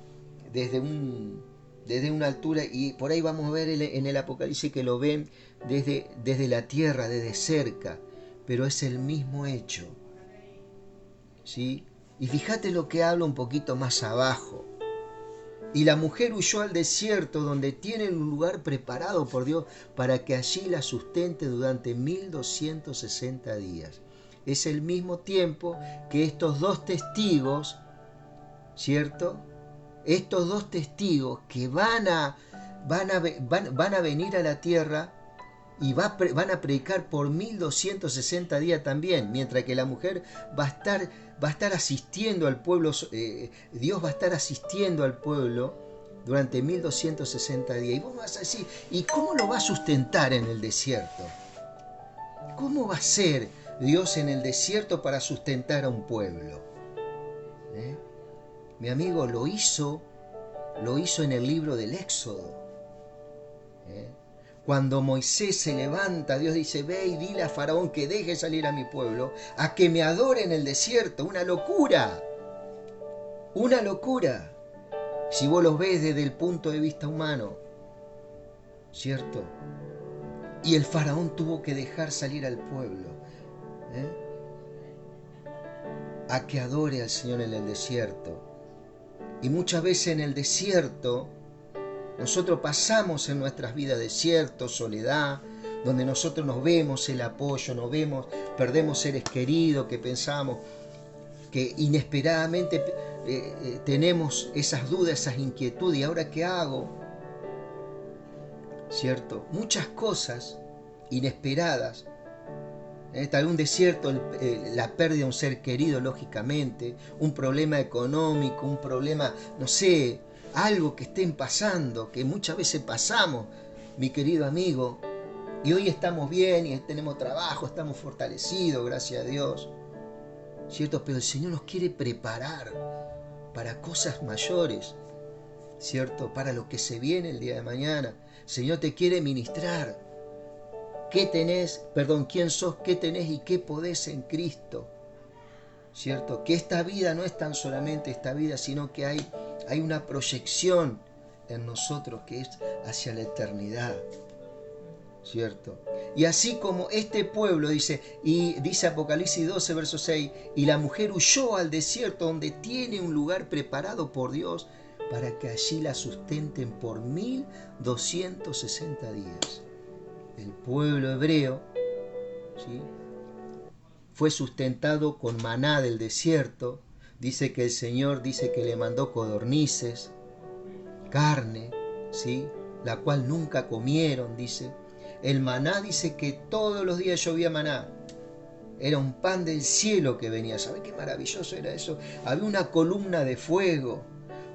una altura, y por ahí vamos a ver en el Apocalipsis que lo ven desde la tierra, desde cerca, pero es el mismo hecho. ¿Sí? Y fíjate lo que habla un poquito más abajo. Y la mujer huyó al desierto, donde tienen un lugar preparado por Dios para que allí la sustente durante 1260 días. Es el mismo tiempo que estos dos testigos, ¿cierto? Estos dos testigos que van a venir a la tierra y van a predicar por 1260 días también, mientras que la mujer va a estar asistiendo al pueblo. Dios va a estar asistiendo al pueblo durante 1260 días. Y vos vas a decir, ¿y cómo lo va a sustentar en el desierto? ¿Cómo va a ser Dios en el desierto para sustentar a un pueblo? Mi amigo, lo hizo en el libro del Éxodo. Cuando Moisés se levanta, Dios dice: ve y dile a Faraón que deje salir a mi pueblo, a que me adore en el desierto. Una locura. Una locura. Si vos los ves desde el punto de vista humano, ¿cierto? Y el Faraón tuvo que dejar salir al pueblo, a que adore al Señor en el desierto. Y muchas veces en el desierto, nosotros pasamos en nuestras vidas desierto, soledad, donde nosotros nos vemos el apoyo, perdemos seres queridos, que pensamos que inesperadamente tenemos esas dudas, esas inquietudes. ¿Y ahora qué hago? ¿Cierto? Muchas cosas inesperadas. Tal vez un desierto, la pérdida de un ser querido, lógicamente, un problema económico, un problema, no sé, algo que estén pasando, que muchas veces pasamos, mi querido amigo, y hoy estamos bien y tenemos trabajo, estamos fortalecidos, gracias a Dios, ¿cierto? Pero el Señor nos quiere preparar para cosas mayores, ¿cierto? Para lo que se viene el día de mañana. El Señor te quiere ministrar. ¿Quién sos, qué tenés y qué podés en Cristo? ¿Cierto? Que esta vida no es tan solamente esta vida, sino que hay una proyección en nosotros que es hacia la eternidad. ¿cierto? Y así como este pueblo, dice Apocalipsis 12, verso 6, y la mujer huyó al desierto donde tiene un lugar preparado por Dios para que allí la sustenten por 1260 días. El pueblo hebreo, ¿sí?, fue sustentado con maná del desierto. Dice que el Señor dice que le mandó codornices, carne, ¿sí?, la cual nunca comieron, dice. El maná dice que todos los días llovía maná. Era un pan del cielo que venía. ¿Saben qué maravilloso era eso? Había una columna de fuego,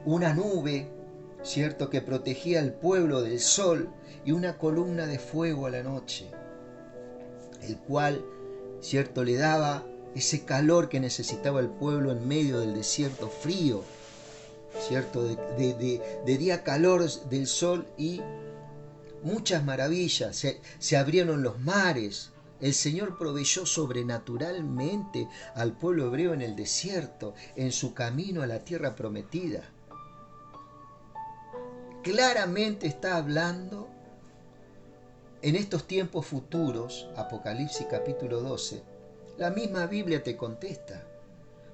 una nube, ¿cierto?, que protegía al pueblo del sol, y una columna de fuego a la noche, el cual, ¿cierto?, le daba ese calor que necesitaba el pueblo en medio del desierto frío, ¿cierto? De día calor del sol, y muchas maravillas. Se abrieron los mares. El Señor proveyó sobrenaturalmente al pueblo hebreo en el desierto, en su camino a la tierra prometida. Claramente está hablando en estos tiempos futuros. Apocalipsis capítulo 12. La misma Biblia te contesta.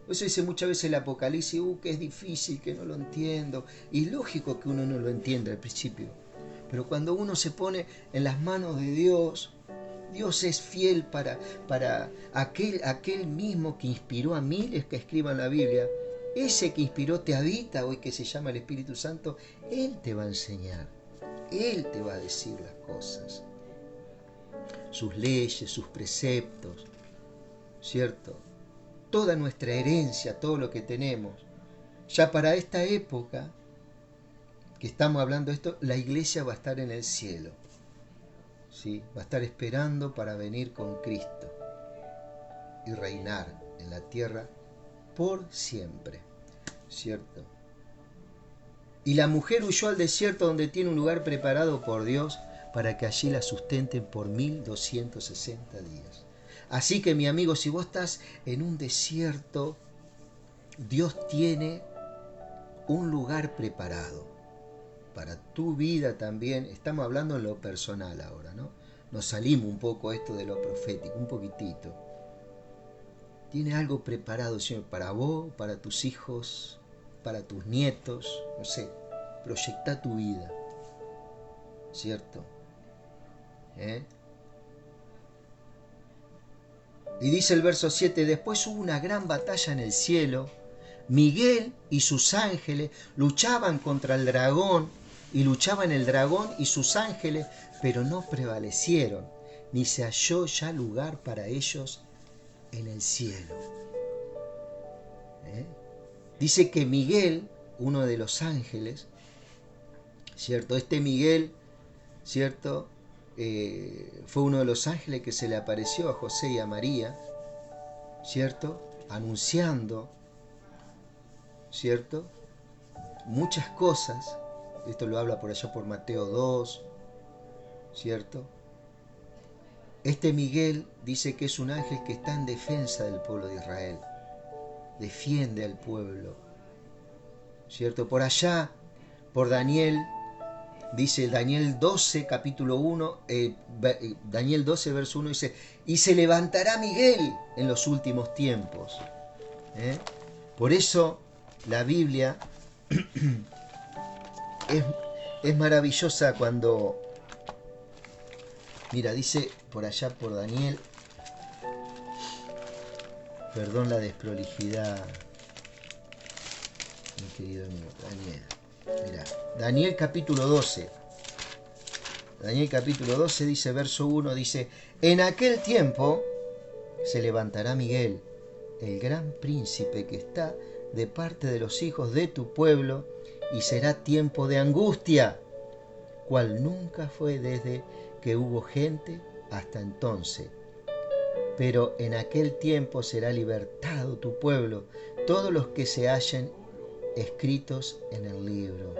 Por eso dice muchas veces el Apocalipsis, que es difícil, que no lo entiendo. Y lógico que uno no lo entiende al principio. Pero cuando uno se pone en las manos de Dios, Dios es fiel para aquel mismo que inspiró a miles que escriban la Biblia. Ese que inspiró te habita hoy, que se llama el Espíritu Santo. Él te va a enseñar. Él te va a decir las cosas. Sus leyes, sus preceptos, ¿cierto? Toda nuestra herencia, todo lo que tenemos. Ya para esta época que estamos hablando de esto, la iglesia va a estar en el cielo, ¿sí? Va a estar esperando para venir con Cristo y reinar en la tierra por siempre, ¿cierto? Y la mujer huyó al desierto donde tiene un lugar preparado por Dios para que allí la sustenten por 1260 días. Así que, mi amigo, si vos estás en un desierto, Dios tiene un lugar preparado para tu vida también. Estamos hablando en lo personal ahora, ¿no? Nos salimos un poco esto de lo profético, un poquitito. Tiene algo preparado, Señor, para vos, para tus hijos, para tus nietos, no sé. Proyecta tu vida, ¿cierto? Y dice el verso 7, después hubo una gran batalla en el cielo. Miguel y sus ángeles luchaban contra el dragón, y luchaban el dragón y sus ángeles, pero no prevalecieron, ni se halló ya lugar para ellos en el cielo. Dice que Miguel, uno de los ángeles, ¿cierto? Este Miguel, ¿cierto?, fue uno de los ángeles que se le apareció a José y a María, ¿cierto?, anunciando, ¿cierto?, muchas cosas. Esto lo habla por allá por Mateo 2, ¿cierto? Este Miguel dice que es un ángel que está en defensa del pueblo de Israel, defiende al pueblo, ¿cierto? Por allá, por Daniel, dice Daniel 12, capítulo 1, Daniel 12, verso 1, dice, y se levantará Miguel en los últimos tiempos. Por eso la Biblia es maravillosa cuando, mira, dice por allá por Daniel, perdón la desprolijidad, mi querido amigo Daniel. Mira, Daniel capítulo 12. Daniel capítulo 12 dice, verso 1, dice, en aquel tiempo se levantará Miguel, el gran príncipe que está de parte de los hijos de tu pueblo, y será tiempo de angustia, cual nunca fue desde que hubo gente hasta entonces. Pero en aquel tiempo será libertado tu pueblo, todos los que se hallen escritos en el libro.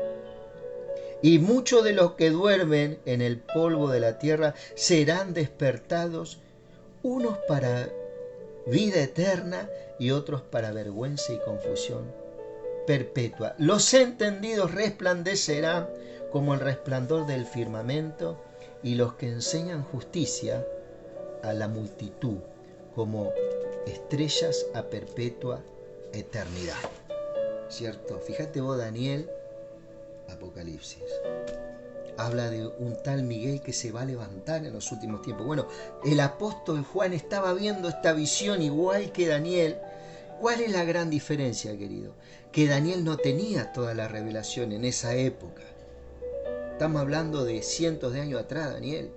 Y muchos de los que duermen en el polvo de la tierra serán despertados, unos para vida eterna y otros para vergüenza y confusión perpetua. Los entendidos resplandecerán como el resplandor del firmamento, y los que enseñan justicia a la multitud, como estrellas a perpetua eternidad. ¿Cierto? Fíjate vos, Daniel, Apocalipsis. Habla de un tal Miguel que se va a levantar en los últimos tiempos. Bueno, el apóstol Juan estaba viendo esta visión igual que Daniel. ¿Cuál es la gran diferencia, querido? Que Daniel no tenía toda la revelación en esa época. Estamos hablando de cientos de años atrás, Daniel.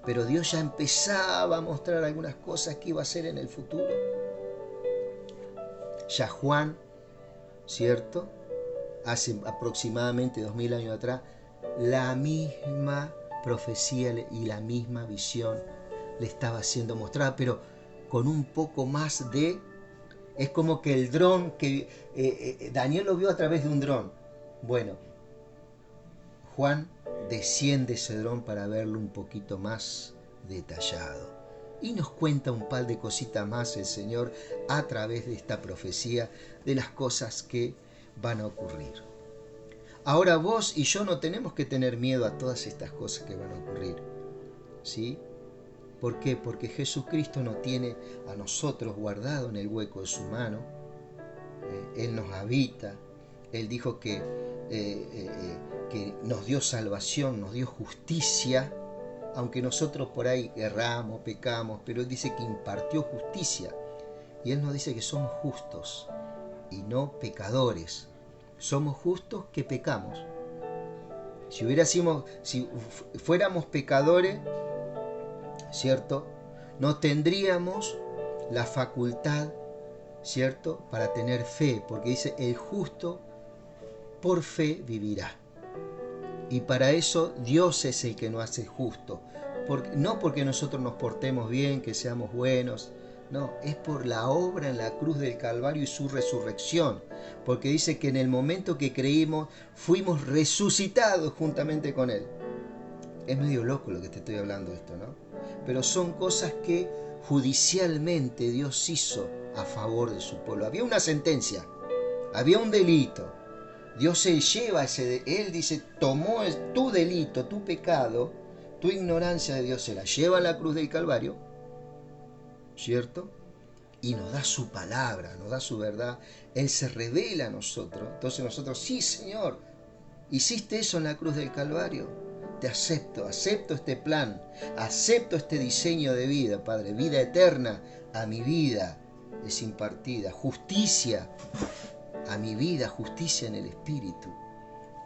Pero Dios ya empezaba a mostrar algunas cosas que iba a hacer en el futuro. Ya Juan, ¿cierto? Hace aproximadamente 2000 años atrás, la misma profecía y la misma visión le estaba siendo mostrada, pero con un poco más de... Es como que el dron, que Daniel lo vio a través de un dron. Bueno, Juan desciende ese dron para verlo un poquito más detallado. Y nos cuenta un par de cositas más el Señor a través de esta profecía de las cosas que van a ocurrir. Ahora vos y yo no tenemos que tener miedo a todas estas cosas que van a ocurrir. ¿Sí? ¿Por qué? Porque Jesucristo nos tiene a nosotros guardado en el hueco de su mano. Él nos habita. Él dijo que nos dio salvación, nos dio justicia, aunque nosotros por ahí erramos, pecamos, pero Él dice que impartió justicia. Y Él nos dice que somos justos y no pecadores. Somos justos que pecamos. Si fuéramos pecadores, ¿cierto? No tendríamos la facultad, ¿cierto?, para tener fe, porque dice, el justo por fe vivirá. Y para eso Dios es el que nos hace justo. No porque nosotros nos portemos bien, que seamos buenos, no, es por la obra en la cruz del Calvario y su resurrección. Porque dice que en el momento que creímos, fuimos resucitados juntamente con Él. Es medio loco lo que te estoy hablando de esto, ¿no? Pero son cosas que judicialmente Dios hizo a favor de su pueblo. Había una sentencia, había un delito. Dios se lleva Él dice, tomó tu delito, tu pecado, tu ignorancia de Dios, se la lleva a la cruz del Calvario, ¿cierto? Y nos da su palabra, nos da su verdad. Él se revela a nosotros. Entonces nosotros, sí, Señor, hiciste eso en la cruz del Calvario. Te acepto este plan, acepto este diseño de vida, Padre. Vida eterna a mi vida es impartida. Justicia a mi vida, justicia en el Espíritu.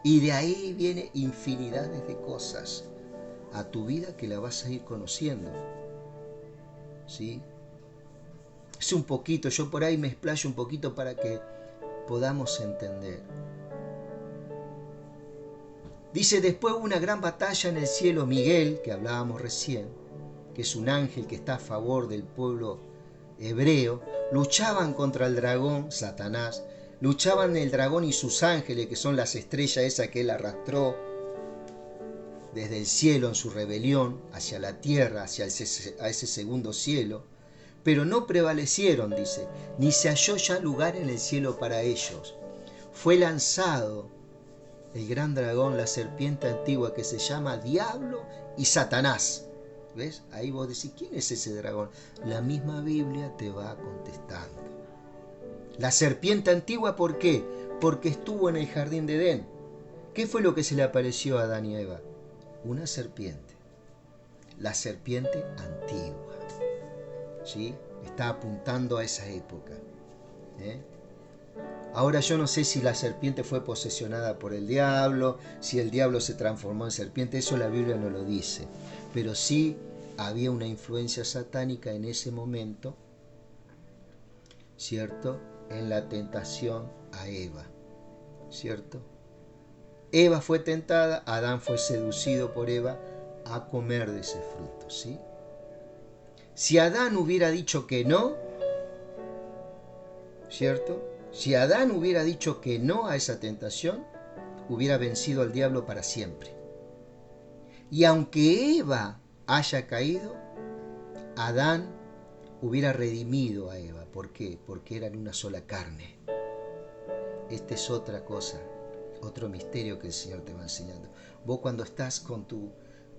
Y de ahí viene infinidades de cosas a tu vida que la vas a ir conociendo. ¿Sí? Es un poquito, yo por ahí me explayo un poquito para que podamos entender. Dice, después hubo una gran batalla en el cielo. Miguel, que hablábamos recién, que es un ángel que está a favor del pueblo hebreo, luchaban contra el dragón, Satanás, luchaban el dragón y sus ángeles, que son las estrellas esas que él arrastró desde el cielo en su rebelión hacia la tierra, hacia ese segundo cielo, pero no prevalecieron, dice, ni se halló ya lugar en el cielo para ellos. Fue lanzado el gran dragón, la serpiente antigua, que se llama Diablo y Satanás. ¿Ves? Ahí vos decís, ¿quién es ese dragón? La misma Biblia te va contestando. La serpiente antigua, ¿por qué? Porque estuvo en el jardín de Edén. ¿Qué fue lo que se le apareció a Adán y a Eva? Una serpiente. La serpiente antigua. ¿Sí? Está apuntando a esa época. Ahora yo no sé si la serpiente fue posesionada por el diablo, si el diablo se transformó en serpiente, eso la Biblia no lo dice. Pero sí había una influencia satánica en ese momento, ¿cierto?, en la tentación a Eva, ¿cierto? Eva fue tentada, Adán fue seducido por Eva a comer de ese fruto, ¿sí? Si Adán hubiera dicho que no, ¿cierto? Si Adán hubiera dicho que no a esa tentación, hubiera vencido al diablo para siempre. Y aunque Eva haya caído, Adán hubiera redimido a Eva. ¿Por qué? Porque eran una sola carne. Esta es otra cosa, otro misterio que el Señor te va enseñando. Vos cuando estás con tu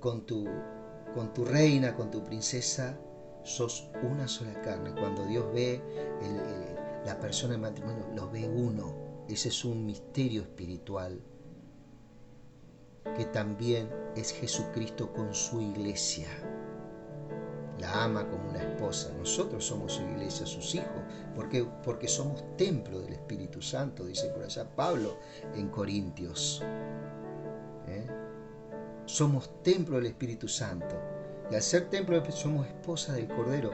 con tu reina, con tu princesa, sos una sola carne. Cuando Dios ve la persona en matrimonio, lo ve uno. Ese es un misterio espiritual que también es Jesucristo con su iglesia. La ama como una esposa. Nosotros somos su iglesia, sus hijos. ¿Por qué? Porque somos templo del Espíritu Santo, dice por allá Pablo en Corintios. Somos templo del Espíritu Santo. Y al ser templo somos esposa del Cordero.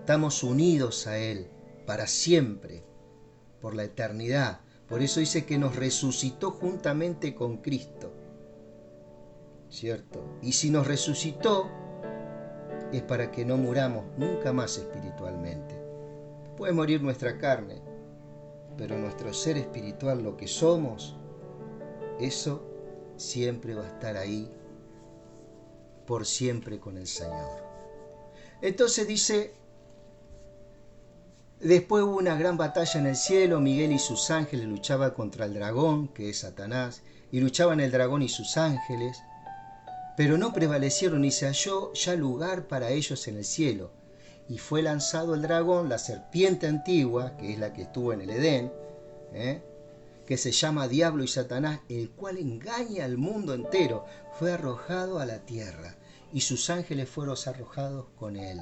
Estamos unidos a Él para siempre, por la eternidad. Por eso dice que nos resucitó juntamente con Cristo. ¿Cierto? Y si nos resucitó, es para que no muramos nunca más espiritualmente. Puede morir nuestra carne, pero nuestro ser espiritual, lo que somos, eso siempre va a estar ahí, por siempre con el Señor. Entonces dice, después hubo una gran batalla en el cielo, Miguel y sus ángeles luchaban contra el dragón, que es Satanás, y luchaban el dragón y sus ángeles, pero no prevalecieron y se halló ya lugar para ellos en el cielo. Y fue lanzado el dragón, la serpiente antigua, que es la que estuvo en el Edén, que se llama Diablo y Satanás, el cual engaña al mundo entero, fue arrojado a la tierra, y sus ángeles fueron arrojados con él.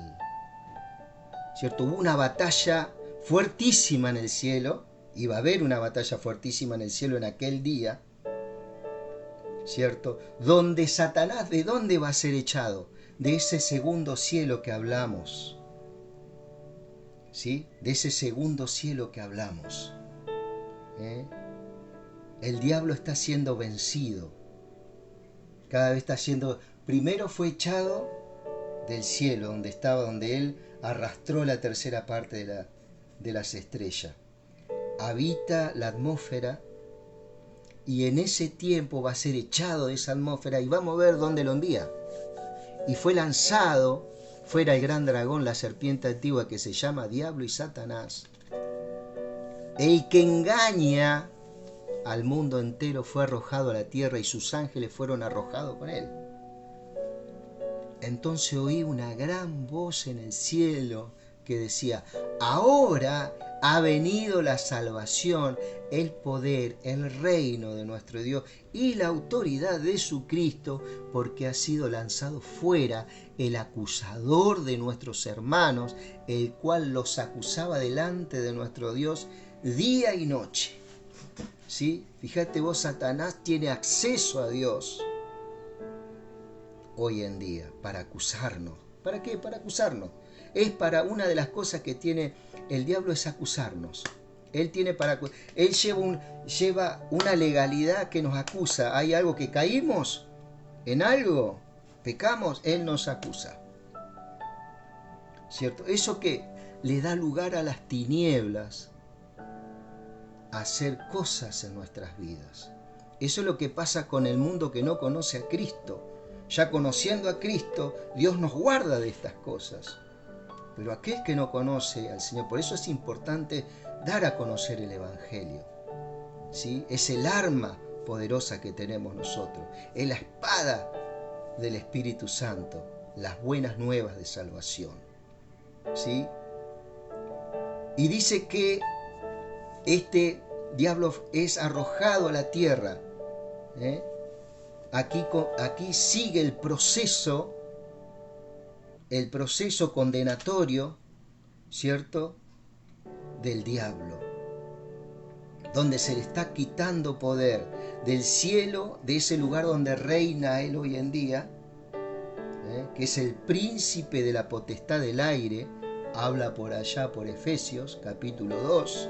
¿Cierto? Hubo una batalla fuertísima en el cielo, iba a haber una batalla fuertísima en el cielo en aquel día, ¿cierto? Donde Satanás, ¿de dónde va a ser echado? De ese segundo cielo que hablamos, ¿sí? De ese segundo cielo que hablamos. El diablo está siendo vencido. Cada vez está siendo... Primero fue echado del cielo, donde estaba, donde él arrastró la tercera parte de las estrellas. Habita la atmósfera, y en ese tiempo va a ser echado de esa atmósfera y vamos a ver dónde lo envía. Y fue lanzado fuera el gran dragón, la serpiente antigua, que se llama Diablo y Satanás. El que engaña al mundo entero fue arrojado a la tierra y sus ángeles fueron arrojados con él. Entonces oí una gran voz en el cielo que decía, ahora ha venido la salvación, el poder, el reino de nuestro Dios y la autoridad de su Cristo, porque ha sido lanzado fuera el acusador de nuestros hermanos, el cual los acusaba delante de nuestro Dios día y noche. ¿Sí? Fíjate vos, Satanás tiene acceso a Dios hoy en día para acusarnos. ¿Para qué? Para acusarnos. Es para una de las cosas que tiene el diablo, es acusarnos. Él lleva una legalidad que nos acusa. Hay algo que caímos en algo, pecamos, él nos acusa. ¿Cierto? Eso que le da lugar a las tinieblas a hacer cosas en nuestras vidas. Eso es lo que pasa con el mundo que no conoce a Cristo. Ya conociendo a Cristo, Dios nos guarda de estas cosas. Pero aquel que no conoce al Señor, por eso es importante dar a conocer el Evangelio. ¿Sí? Es el arma poderosa que tenemos nosotros. Es la espada del Espíritu Santo, las buenas nuevas de salvación. ¿Sí? Y dice que este diablo es arrojado a la tierra. Aquí sigue el proceso condenatorio, ¿cierto?, del diablo, donde se le está quitando poder del cielo, de ese lugar donde reina él hoy en día, que es el príncipe de la potestad del aire, habla por allá por Efesios capítulo 2,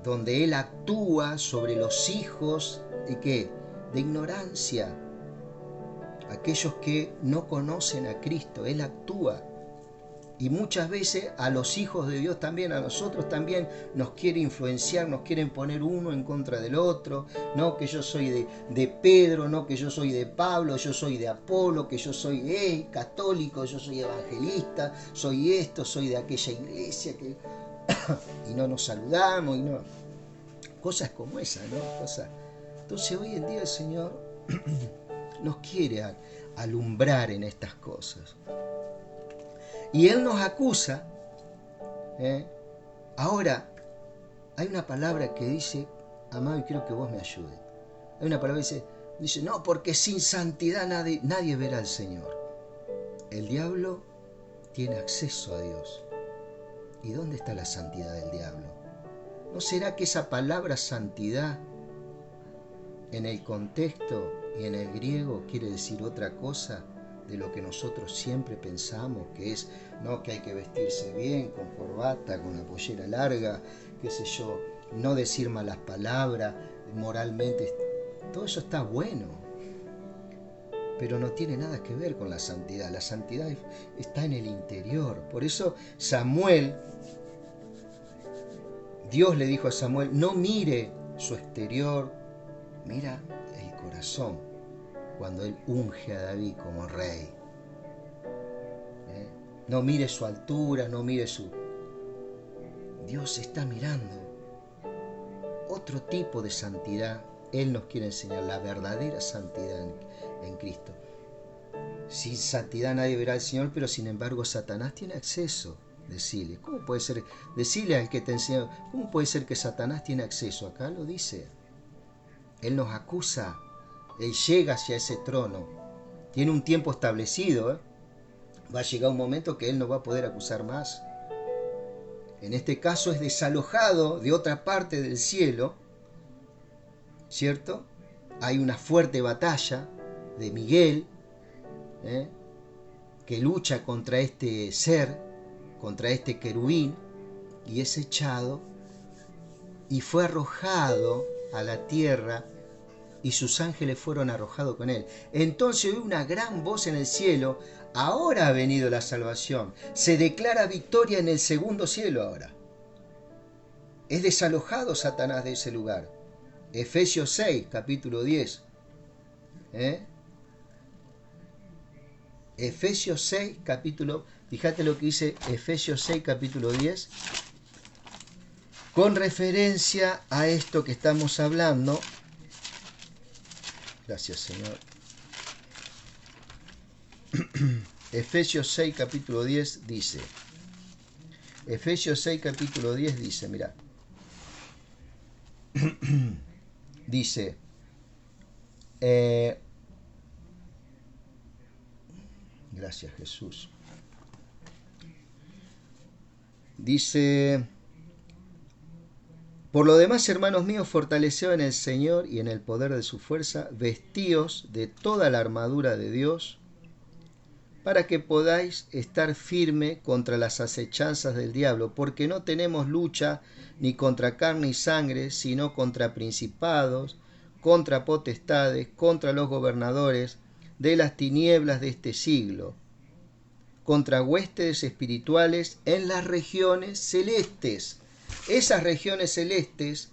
donde él actúa sobre los hijos de ¿qué? De ignorancia, aquellos que no conocen a Cristo. Él actúa, y muchas veces a los hijos de Dios también, a nosotros también, nos quiere influenciar, nos quieren poner uno en contra del otro. No, que yo soy de Pedro, no, que yo soy de Pablo, yo soy de Apolo, que yo soy católico, yo soy evangelista, soy esto, soy de aquella iglesia, que y no nos saludamos, y no, cosas como esas, ¿no? Entonces hoy en día el Señor nos quiere alumbrar en estas cosas. Y Él nos acusa. Ahora, hay una palabra que dice, amado, y quiero que vos me ayudes. Hay una palabra que dice, no, porque sin santidad nadie verá al Señor. El diablo tiene acceso a Dios. ¿Y dónde está la santidad del diablo? ¿No será que esa palabra santidad en el contexto y en el griego quiere decir otra cosa de lo que nosotros siempre pensamos, que es, no, que hay que vestirse bien, con corbata, con la pollera larga, qué sé yo, no decir malas palabras, moralmente, todo eso está bueno, pero no tiene nada que ver con la santidad. La santidad está en el interior. Por eso Samuel, Dios le dijo a Samuel, no mire su exterior, mira el corazón, cuando él unge a David como rey. No mire su altura, no mire su... Dios está mirando otro tipo de santidad. Él nos quiere enseñar la verdadera santidad en Cristo. Sin santidad nadie verá al Señor, pero sin embargo Satanás tiene acceso. Decirle, ¿cómo puede ser? Decirle al que te enseña, ¿cómo puede ser que Satanás tiene acceso? Acá lo dice. Él nos acusa. Él llega hacia ese trono. Tiene un tiempo establecido. Va a llegar un momento que él no va a poder acusar más. En este caso es desalojado de otra parte del cielo, ¿cierto? Hay una fuerte batalla de Miguel, que lucha contra este ser, contra este querubín, y es echado y fue arrojado a la tierra, y sus ángeles fueron arrojados con él. Entonces oí una gran voz en el cielo, ahora ha venido la salvación, se declara victoria en el segundo cielo ahora. Es desalojado Satanás de ese lugar. Efesios 6, capítulo 10. Efesios 6, capítulo... Fíjate lo que dice Efesios 6, capítulo 10. Con referencia a esto que estamos hablando. Gracias, Señor. Efesios 6, capítulo 10 dice. Efesios 6, capítulo 10 dice, mira. Dice, gracias Jesús. Dice, por lo demás, hermanos míos, fortaleceos en el Señor y en el poder de su fuerza, vestíos de toda la armadura de Dios, para que podáis estar firme contra las acechanzas del diablo, porque no tenemos lucha ni contra carne y sangre, sino contra principados, contra potestades, contra los gobernadores de las tinieblas de este siglo, contra huestes espirituales en las regiones celestes. Esas regiones celestes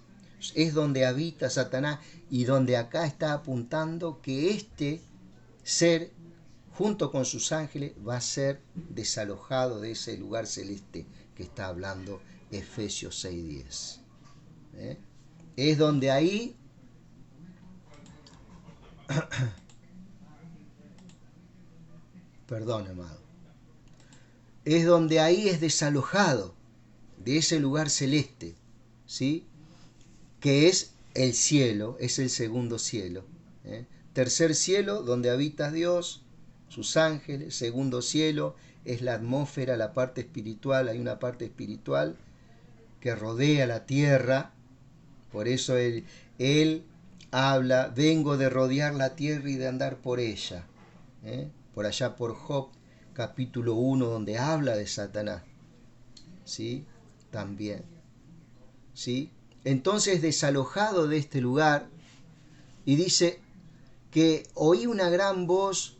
es donde habita Satanás, y donde acá está apuntando que este ser, junto con sus ángeles, va a ser desalojado de ese lugar celeste que está hablando Efesios 6:10. Es donde ahí perdón, amado, es donde ahí es desalojado de ese lugar celeste, ¿sí? Que es el cielo, es el segundo cielo. Tercer cielo, donde habita Dios, sus ángeles. Segundo cielo es la atmósfera, la parte espiritual. Hay una parte espiritual que rodea la tierra. Por eso él habla, vengo de rodear la tierra y de andar por ella. Por allá por Job, capítulo 1, donde habla de Satanás. ¿Sí? También. ¿Sí? Entonces, desalojado de este lugar, y dice que oí una gran voz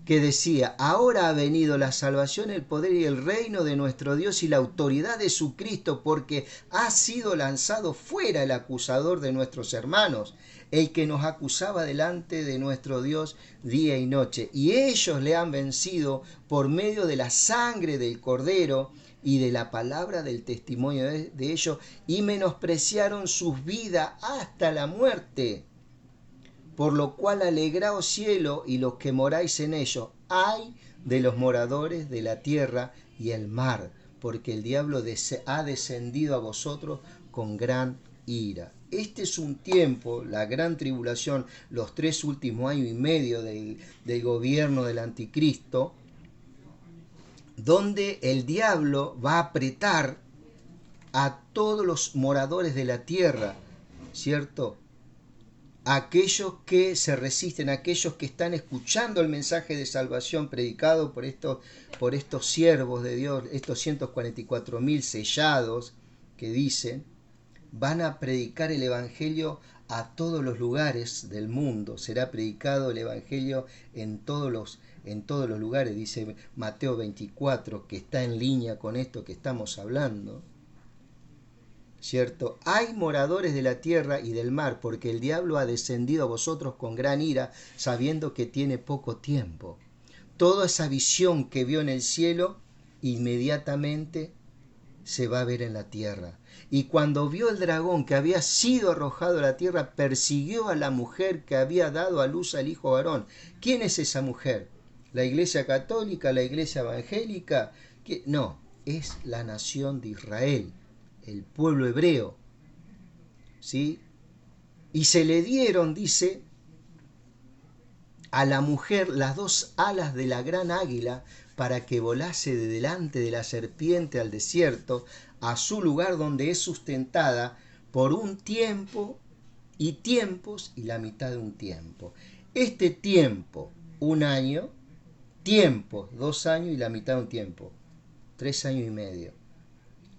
que decía, ahora ha venido la salvación, el poder y el reino de nuestro Dios y la autoridad de su Cristo, porque ha sido lanzado fuera el acusador de nuestros hermanos, el que nos acusaba delante de nuestro Dios día y noche. Y ellos le han vencido por medio de la sangre del Cordero y de la palabra del testimonio de ellos, y menospreciaron sus vidas hasta la muerte. por lo cual alegraos cielo y los que moráis en ellos. Ay de los moradores de la tierra y el mar, porque el diablo ha descendido a vosotros con gran ira. Este es un tiempo, la gran tribulación, los 3 últimos años y medio del gobierno del anticristo, donde el diablo va a apretar a todos los moradores de la tierra, ¿cierto? Aquellos que se resisten, aquellos que están escuchando el mensaje de salvación predicado por estos siervos de Dios, estos 144.000 sellados que dicen, van a predicar el evangelio a todos los lugares del mundo. Será predicado el evangelio en todos los lugares, dice Mateo 24, que está en línea con esto que estamos hablando. ¿Cierto? Hay moradores de la tierra y del mar, porque el diablo ha descendido a vosotros con gran ira, sabiendo que tiene poco tiempo. Toda esa visión que vio en el cielo, inmediatamente se va a ver en la tierra. Y cuando vio el dragón que había sido arrojado a la tierra, persiguió a la mujer que había dado a luz al hijo varón. ¿Quién es esa mujer? ¿La iglesia católica? ¿La iglesia evangélica? No, es la nación de Israel, el pueblo hebreo, ¿sí? Y se le dieron, dice, a la mujer las 2 alas de la gran águila para que volase de delante de la serpiente al desierto, a su lugar donde es sustentada por un tiempo y tiempos y la mitad de un tiempo. Este tiempo, 1 año, tiempos, 2 años y la mitad de un tiempo, 3 años y medio.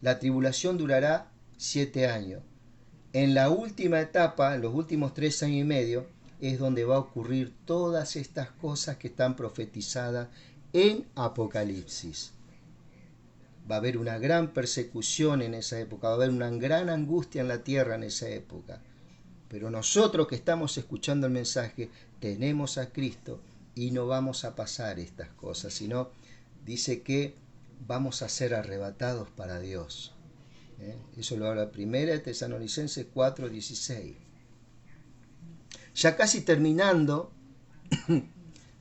La tribulación durará 7 años. En la última etapa, en los últimos 3 años y medio, es donde va a ocurrir todas estas cosas que están profetizadas en Apocalipsis. Va a haber una gran persecución en esa época, va a haber una gran angustia en la tierra en esa época. Pero nosotros que estamos escuchando el mensaje, tenemos a Cristo y no vamos a pasar estas cosas, sino dice que vamos a ser arrebatados para Dios. Eso lo habla 1 Tesalonicenses 4:16. Ya casi terminando,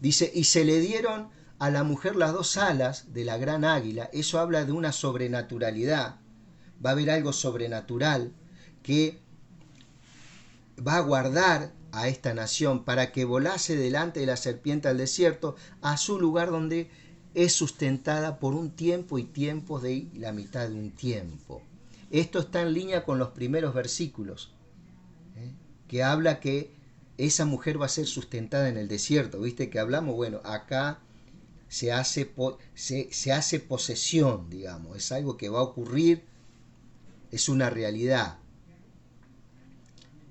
dice, y se le dieron a la mujer las 2 alas de la gran águila. Eso habla de una sobrenaturalidad. Va a haber algo sobrenatural que va a guardar a esta nación para que volase delante de la serpiente al desierto, a su lugar donde es sustentada por un tiempo y tiempos de la mitad de un tiempo. Esto está en línea con los primeros versículos, que habla que esa mujer va a ser sustentada en el desierto. ¿Viste que hablamos? Bueno, acá se hace posesión, digamos. Es algo que va a ocurrir, es una realidad.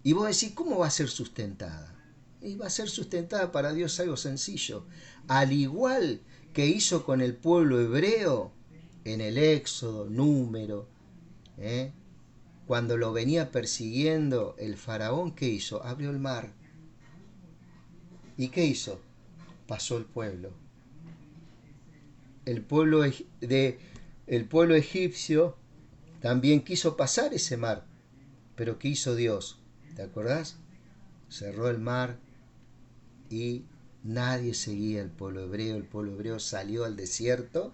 Y vos decís, ¿cómo va a ser sustentada? Y va a ser sustentada para Dios algo sencillo. Al igual que hizo con el pueblo hebreo en el Éxodo, Número, cuando lo venía persiguiendo el faraón, ¿qué hizo? Abrió el mar. ¿Y qué hizo? Pasó el pueblo. El pueblo egipcio también quiso pasar ese mar. Pero ¿qué hizo Dios? ¿Te acordás? Cerró el mar y nadie seguía al pueblo hebreo. El pueblo hebreo salió al desierto.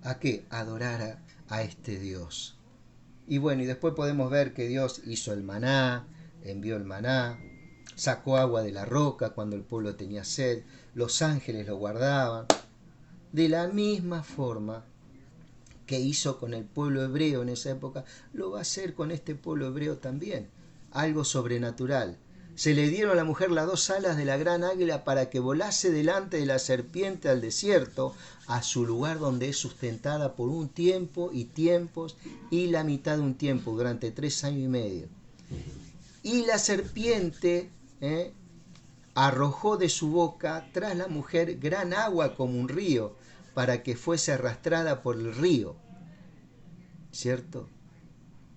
¿A qué? A adorar a este Dios. Y bueno, y después podemos ver que Dios hizo el maná, envió el maná, sacó agua de la roca cuando el pueblo tenía sed, los ángeles lo guardaban. De la misma forma que hizo con el pueblo hebreo en esa época, lo va a hacer con este pueblo hebreo también. Algo sobrenatural. Se le dieron a la mujer las 2 alas de la gran águila para que volase delante de la serpiente al desierto, a su lugar donde es sustentada por un tiempo y tiempos y la mitad de un tiempo, durante 3 años y medio. Y la serpiente arrojó de su boca tras la mujer gran agua como un río, para que fuese arrastrada por el río. ¿Cierto?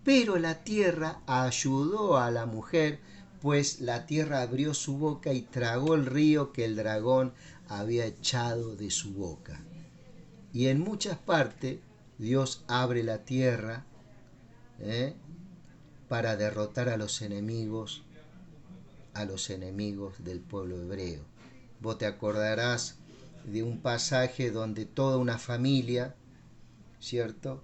Pero la tierra ayudó a la mujer, pues la tierra abrió su boca y tragó el río que el dragón había echado de su boca. Y en muchas partes Dios abre la tierra para derrotar a los enemigos a los enemigos del pueblo hebreo. Vos te acordarás de un pasaje donde toda una familia, ¿cierto?,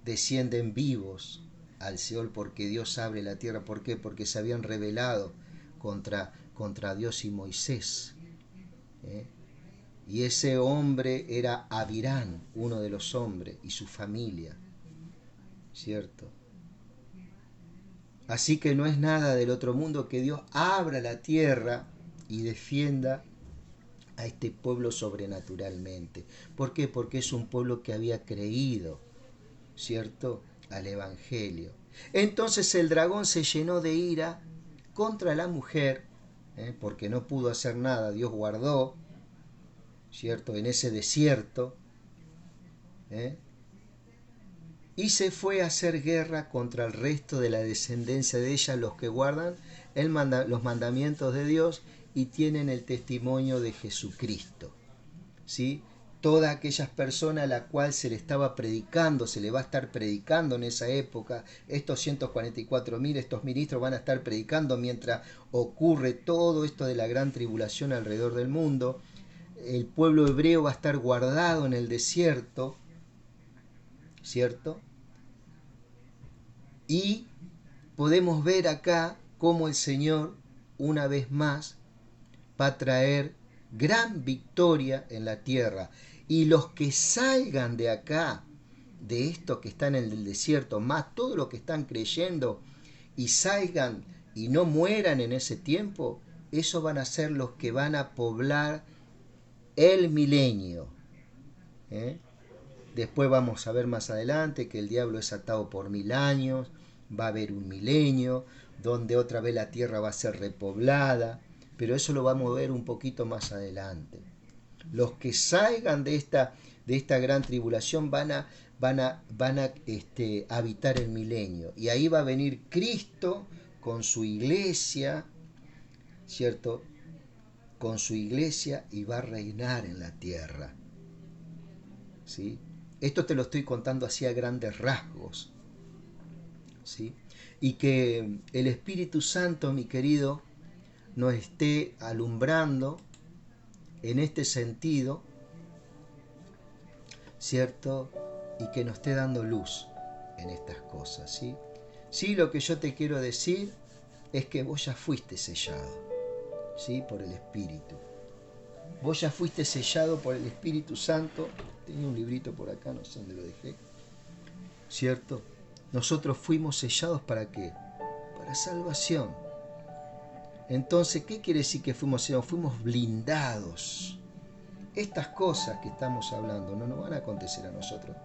descienden vivos al Seol porque Dios abre la tierra. ¿Por qué? Porque se habían rebelado contra Dios y Moisés. Y ese hombre era Abirán, uno de los hombres, y su familia, ¿cierto? Así que no es nada del otro mundo que Dios abra la tierra y defienda a este pueblo sobrenaturalmente. ¿Por qué? Porque es un pueblo que había creído, ¿cierto?, al Evangelio. Entonces el dragón se llenó de ira contra la mujer, porque no pudo hacer nada. Dios guardó, ¿cierto?, en ese desierto, y se fue a hacer guerra contra el resto de la descendencia de ella, los que guardan los mandamientos de Dios y tienen el testimonio de Jesucristo, ¿sí? Todas aquellas personas a la cual se le estaba predicando, se le va a estar predicando en esa época, estos 144.000, estos ministros van a estar predicando mientras ocurre todo esto de la gran tribulación alrededor del mundo. El pueblo hebreo va a estar guardado en el desierto, ¿cierto? Y podemos ver acá cómo el Señor, una vez más, va a traer gran victoria en la tierra. Y los que salgan de acá, de estos que están en el desierto, más todos los que están creyendo, y salgan y no mueran en ese tiempo, esos van a ser los que van a poblar el milenio. Después vamos a ver más adelante que el diablo es atado por 1000 años, va a haber un milenio, donde otra vez la tierra va a ser repoblada, pero eso lo vamos a ver un poquito más adelante. Los que salgan de esta gran tribulación van a habitar el milenio, y ahí va a venir Cristo con su iglesia, ¿cierto?, con su iglesia, y va a reinar en la tierra, ¿sí? Esto te lo estoy contando así a grandes rasgos, ¿sí? Y que el Espíritu Santo, mi querido, nos esté alumbrando en este sentido, ¿cierto? Y que nos esté dando luz en estas cosas, ¿sí? Sí, lo que yo te quiero decir es que vos ya fuiste sellado, ¿sí?, por el Espíritu. Vos ya fuiste sellado por el Espíritu Santo. Tenía un librito por acá, no sé dónde lo dejé, ¿cierto? Nosotros fuimos sellados ¿para qué? Para salvación. Entonces, ¿qué quiere decir que fuimos sellados? Fuimos blindados. Estas cosas que estamos hablando no nos van a acontecer a nosotros,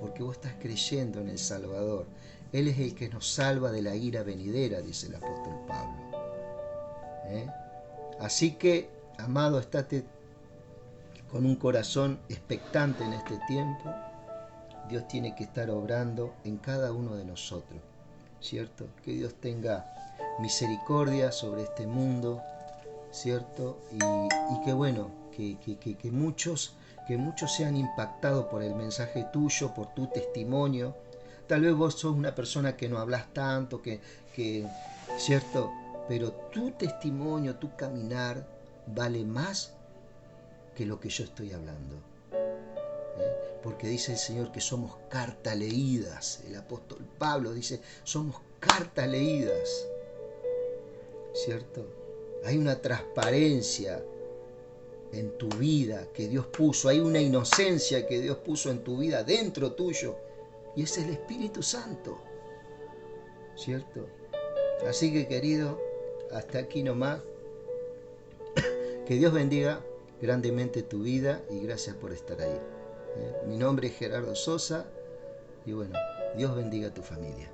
porque vos estás creyendo en el Salvador. Él es el que nos salva de la ira venidera, dice el apóstol Pablo. Así que, amado, estate con un corazón expectante en este tiempo. Dios tiene que estar obrando en cada uno de nosotros, ¿cierto? Que Dios tenga misericordia sobre este mundo, ¿cierto? Y que bueno, que muchos sean impactados por el mensaje tuyo, por tu testimonio. Tal vez vos sos una persona que no hablas tanto, ¿cierto? Pero tu testimonio, tu caminar, vale más que lo que yo estoy hablando. Porque dice el Señor que somos cartas leídas. El apóstol Pablo dice, somos cartas leídas, ¿cierto? Hay una transparencia en tu vida que Dios puso, hay una inocencia que Dios puso en tu vida, dentro tuyo, y es el Espíritu Santo, ¿cierto? Así que, querido, hasta aquí nomás. Que Dios bendiga grandemente tu vida y gracias por estar ahí. Mi nombre es Gerardo Sosa y bueno, Dios bendiga a tu familia.